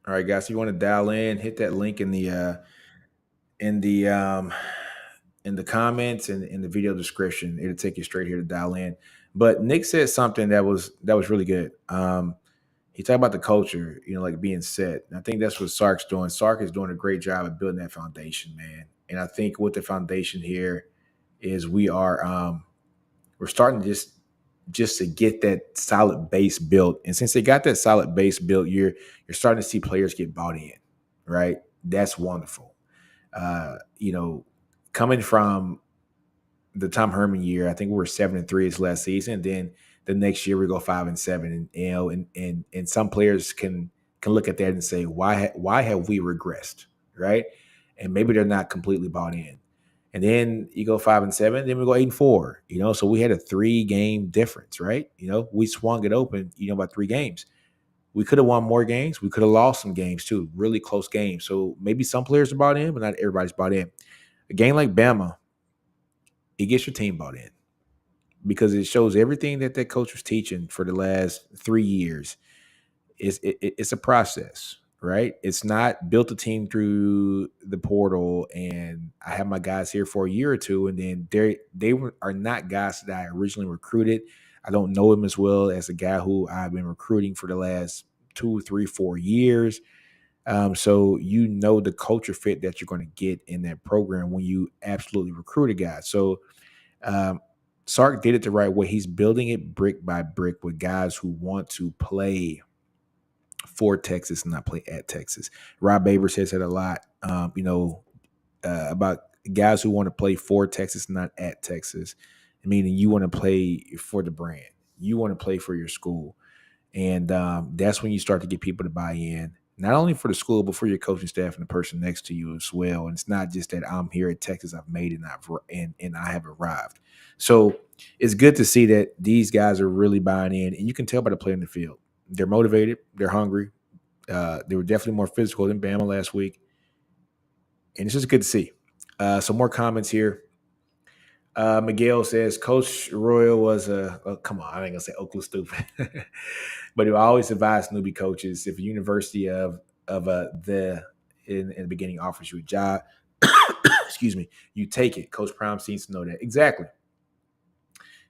All right, guys. If you want to dial in, hit that link in the comments and in the video description. It'll take you straight here to dial in. But Nick said something that was really good. He talked about the culture, like being set. And I think that's what Sark's doing. Sark is doing a great job of building that foundation, man. And I think with the foundation here is we're starting to just to get that solid base built. And since they got that solid base built, you're starting to see players get bought in, right? That's wonderful. Coming from the Tom Herman year, I think we were 7-3 his last season. Then the next year we go 5-7, and some players can look at that and say, why have we regressed, right? And maybe they're not completely bought in. And then you go 5-7, then we go 8-4. So we had a 3-game difference, right? We swung it open, by 3 games. We could have won more games. We could have lost some games too, really close games. So maybe some players are bought in, but not everybody's bought in. A game like Bama, it gets your team bought in because it shows everything that coach was teaching for the last 3 years. It's a process, right? It's not built a team through the portal and I have my guys here for a year or two, and then they are not guys that I originally recruited. I don't know him as well as a guy who I've been recruiting for the last 2, 3, 4 years. So you know the culture fit that you're going to get in that program when you absolutely recruit a guy. So um, Sark did it the right way. He's building it brick by brick with guys who want to play for Texas and not play at Texas. Rob Baber says that a lot. About guys who want to play for Texas, not at Texas. Meaning you want to play for the brand. You want to play for your school. And that's when you start to get people to buy in, not only for the school, but for your coaching staff and the person next to you as well. And it's not just that I'm here at Texas, I've made it and I have arrived. So it's good to see that these guys are really buying in, and you can tell by the play in the field. They're motivated, they're hungry. They were definitely more physical than Bama last week. And it's just good to see. Some more comments here. Miguel says Coach Royal was come on, I ain't gonna say Oakland stupid, but he always advised newbie coaches if a university of the in the beginning offers you a job, excuse me, you take it. Coach Prime seems to know that exactly.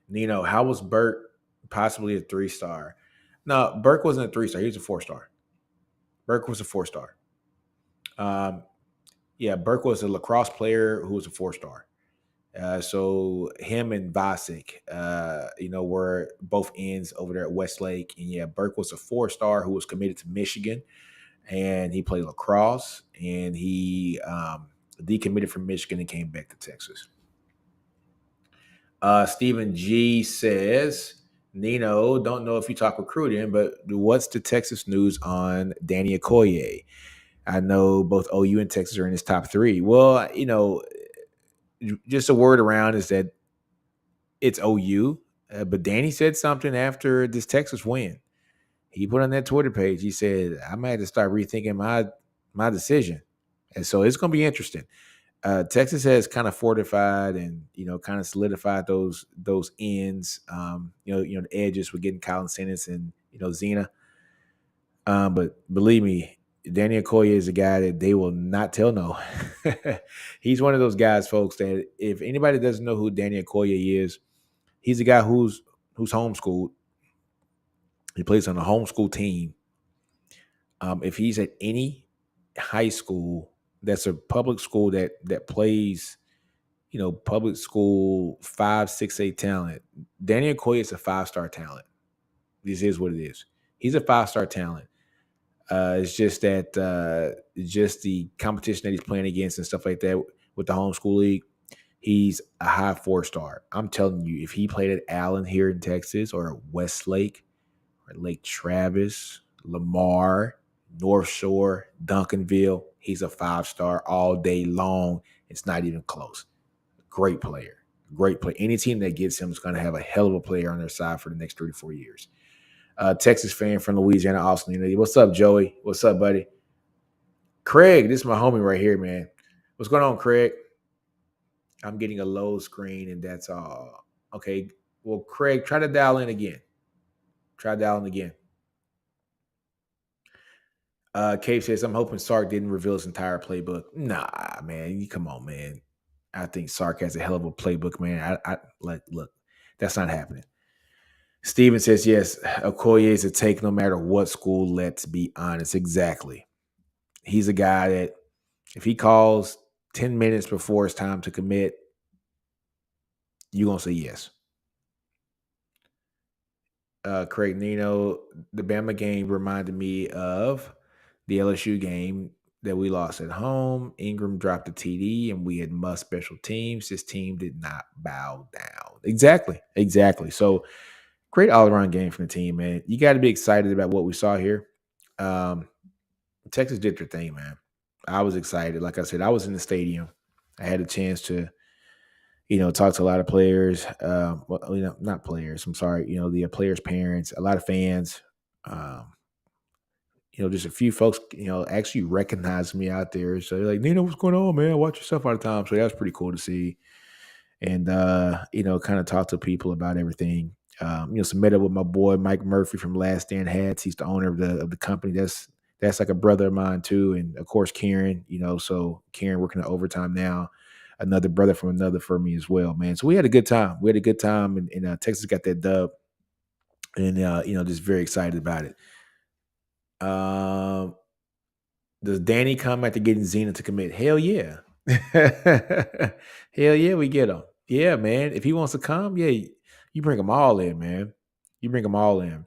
Nino, how was Burke possibly a 3-star? No, Burke wasn't a 3-star. He was a 4-star. Burke was a 4-star. Yeah, Burke was a lacrosse player who was a 4-star. So him and Vasic, were both ends over there at Westlake. And yeah, Burke was a 4-star who was committed to Michigan, and he played lacrosse, and he decommitted from Michigan and came back to Texas. Stephen G says, Nino, don't know if you talk recruiting, but what's the Texas news on Danny Okoye? I know both OU and Texas are in his top 3. Well, just a word around is that it's OU, but Danny said something after this Texas win. He put on that Twitter page, he said, I might have to start rethinking my decision. And so it's going to be interesting. Texas has kind of fortified and, kind of solidified those ends, the edges with getting Colin Sanders and, Zena. But believe me, Danny Okoye is a guy that they will not tell no. He's one of those guys, folks, that if anybody doesn't know who Danny Okoye is, he's a guy who's homeschooled. He plays on a homeschool team. If he's at any high school that's a public school that plays, public school 5, 6, 8 talent, Danny Okoye is a 5-star talent. This is what it is. He's a 5-star talent. It's just that just the competition that he's playing against and stuff like that with the homeschool league, he's a high 4-star. I'm telling you, if he played at Allen here in Texas or Westlake or Lake Travis, Lamar, North Shore, Duncanville, he's a 5-star all day long. It's not even close. Great player. Great player. Any team that gets him is going to have a hell of a player on their side for the next 3 to 4 years. Texas fan from Louisiana, Austin. What's up, Joey? What's up, buddy? Craig, this is my homie right here, man. What's going on, Craig? I'm getting a low screen, and that's all. Okay. Well, Craig, try to dial in again. Try dialing again. Cave says, I'm hoping Sark didn't reveal his entire playbook. Nah, man. Come on, man. I think Sark has a hell of a playbook, man. Look, that's not happening. Steven says, yes, Okoye is a take no matter what school, let's be honest. Exactly. He's a guy that if he calls 10 minutes before it's time to commit, you're going to say yes. Craig Nino, the Bama game reminded me of the LSU game that we lost at home. Ingram dropped a TD, and we had must special teams. This team did not bow down. Exactly. So, great all-around game from the team, man. You got to be excited about what we saw here. Texas did their thing, man. I was excited. Like I said, I was in the stadium. I had a chance to, talk to a lot of players. Not players. I'm sorry. The players' parents, a lot of fans. Just a few folks, actually recognized me out there. So they're like, Nino, what's going on, man? Watch yourself all the time. So that was pretty cool to see. And, kind of talk to people about everything. Some met up with my boy Mike Murphy from Last Stand Hats. He's the owner of the company. That's like a brother of mine too. And of course, Karen, so Karen working the overtime now, another brother from another for me as well, man. So we had a good time. And Texas got that dub, and just very excited about it. Does Danny come after getting Zena to commit? Hell yeah. Hell yeah, we get him. Yeah, man. If he wants to come, yeah, you bring them all in, man. You bring them all in.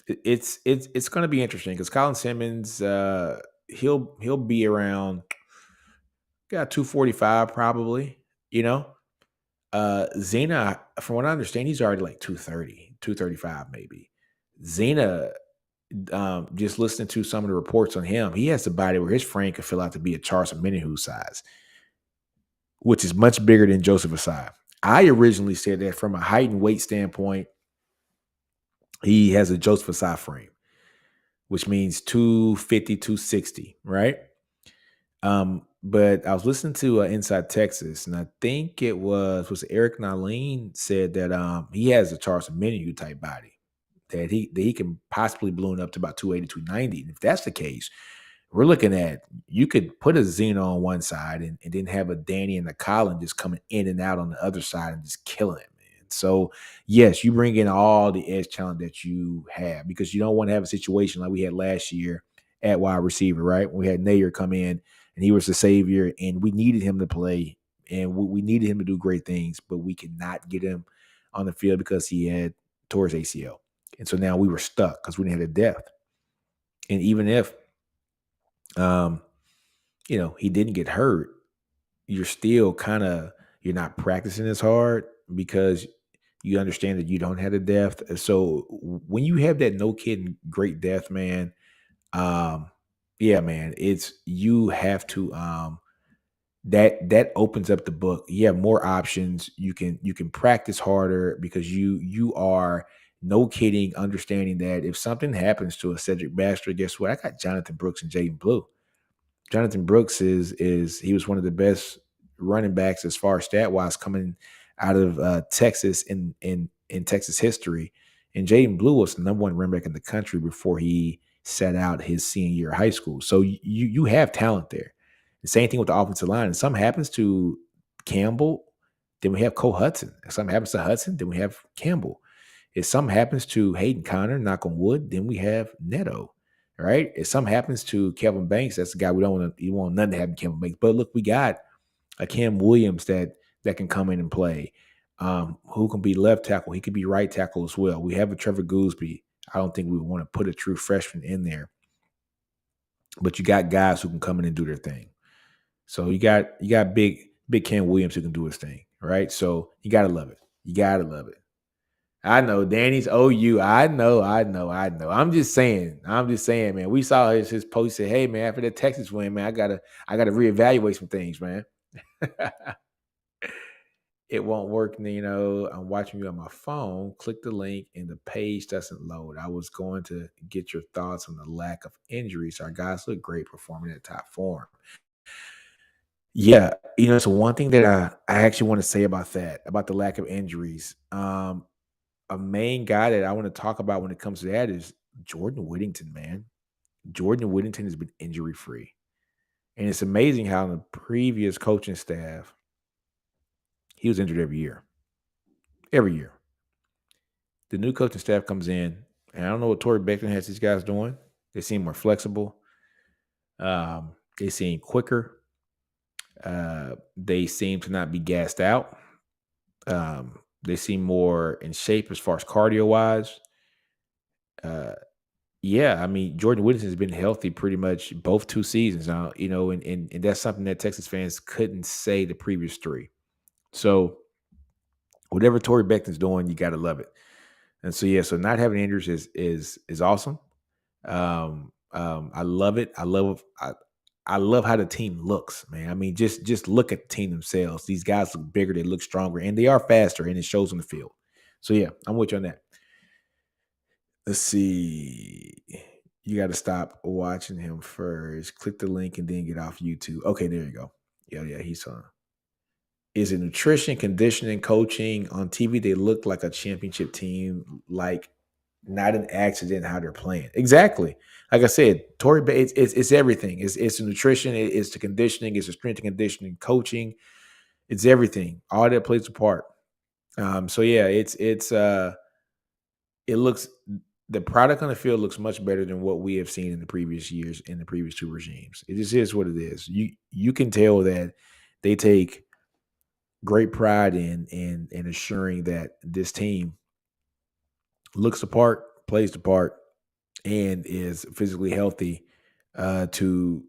It's going to be interesting because Colin Simmons, he'll be around, got 245 probably. You know, Zena, from what I understand, he's already like 230, 235 maybe. Zena, just listening to some of the reports on him, he has the body where his frame could fill out to be a Charles Omenihu size, which is much bigger than Joseph Asai. I originally said that from a height and weight standpoint, he has a Joseph Asai frame, which means 250, 260, right? But I was listening to Inside Texas, and I think it was Eric Naleen said that he has a Charles Omenihu type body, that he can possibly balloon up to about 280, 290. And if that's the case, we're looking at, you could put a Zeno on one side and then have a Danny and a Colin just coming in and out on the other side and just killing it, man. So yes, you bring in all the edge talent that you have, because you don't want to have a situation like we had last year at wide receiver, right? We had Nayer come in and he was the savior and we needed him to play and we needed him to do great things, but we could not get him on the field because he had tore his ACL. And so now we were stuck because we didn't have the depth. And even if he didn't get hurt, you're still you're not practicing as hard because you understand that you don't have the depth. So when you have that no kidding great depth, man, yeah, man, you have to that opens up the book. You have more options. You can practice harder because you are, no kidding, understanding that if something happens to a Cedric Baxter, guess what? I got Jonathan Brooks and Jaden Blue. Jonathan Brooks he was one of the best running backs as far as stat wise coming out of Texas in Texas history, and Jaden Blue was the number one running back in the country before he set out his senior year of high school. So you have talent there. The same thing with the offensive line. And something happens to Campbell, then we have Cole Hudson. If something happens to Hudson, then we have Campbell. If something happens to Hayden Conner, knock on wood, then we have Neto. Right? If something happens to Kevin Banks, that's the guy we don't want to. You want nothing to happen to Kevin Banks. But look, we got a Cam Williams that can come in and play. Who can be left tackle? He could be right tackle as well. We have a Trevor Gooseby. I don't think we want to put a true freshman in there, but you got guys who can come in and do their thing. So you got big Cam Williams who can do his thing, right? So you gotta love it. You gotta love it. I know Danny's OU. I know. I'm just saying, man. We saw his post. Said, "Hey, man, after that Texas win, man, I gotta reevaluate some things, man." It won't work, I'm watching you on my phone. Click the link, and the page doesn't load. I was going to get your thoughts on the lack of injuries. Our guys look great performing at top form. Yeah, so one thing that I actually want to say about that, about the lack of injuries. A main guy that I want to talk about when it comes to that is Jordan Whittington, man. Jordan Whittington has been injury free. And it's amazing how in the previous coaching staff, he was injured every year. Every year. The new coaching staff comes in, and I don't know what Torrey Beckton has these guys doing. They seem more flexible. They seem quicker. They seem to not be gassed out. They seem more in shape as far as cardio-wise. Yeah, I mean, Jordan Whittington has been healthy pretty much both 2 seasons now, and that's something that Texas fans couldn't say the previous 3. So whatever Torrey Beckton's doing, you got to love it. And so, yeah, so not having injuries is awesome. I love it. I love how the team looks, man. I mean, just look at the team themselves. These guys look bigger, they look stronger, and they are faster, and it shows on the field. So, yeah, I'm with you on that. Let's see. You got to stop watching him first. Click the link and then get off YouTube. Okay, there you go. Yeah, he's on. Is it nutrition, conditioning, coaching? On TV, they look like a championship team, like not an accident how they're playing. Exactly. Like I said, Torrey, it's everything. It's the nutrition, it's the conditioning, it's the strength and conditioning, coaching. It's everything. All that plays a part. So yeah, it looks the product on the field looks much better than what we have seen in the previous years in the previous two regimes. It just is what it is. You can tell that they take great pride in assuring that this team looks the part, plays the part, and is physically healthy to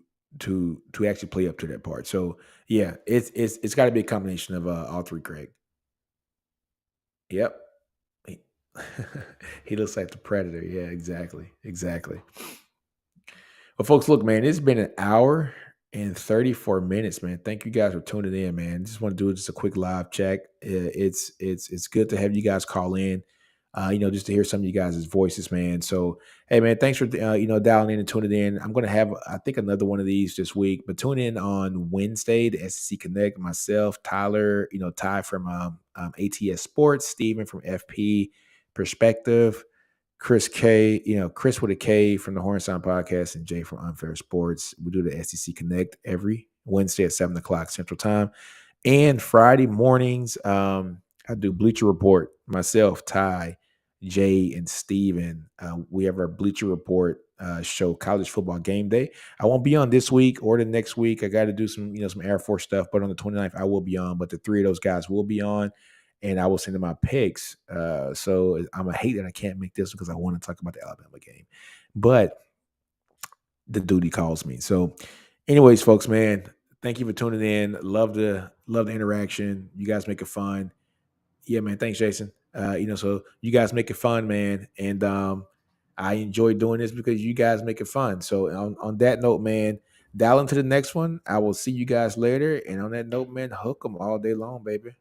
actually play up to that part. So yeah, it's got to be a combination of all three, Craig. Yep. He, he looks like the Predator. Yeah, exactly. Well, folks, look, man, it's been an hour and 34 minutes, man. Thank you guys for tuning in, man. Just want to do just a quick live check. It's good to have you guys call in, just to hear some of you guys' voices, man. So, hey, man, thanks for dialing in and tuning in. I'm gonna have, I think, another one of these this week, but tune in on Wednesday, the SEC Connect. Myself, Tyler, Ty from ATS Sports, Steven from FP Perspective. Chris K, Chris with a K from the Horn Sound Podcast, and Jay from Unfair Sports. We do the SEC Connect every Wednesday at 7:00 Central Time. And Friday mornings, I do Bleacher Report. Myself, Ty, Jay, and Steven. We have our Bleacher Report show, College Football Game Day. I won't be on this week or the next week. I got to do some Air Force stuff, but on the 29th, I will be on. But the three of those guys will be on, and I will send them my picks. So I'm a hate that I can't make this because I want to talk about the Alabama game, but the duty calls me. So, anyways, folks, man, thank you for tuning in. Love the interaction. You guys make it fun. Yeah, man. Thanks, Jason. So you guys make it fun, man, and I enjoy doing this because you guys make it fun. So on that note, man, dial into the next one. I will see you guys later. And on that note, man, hook them all day long, baby.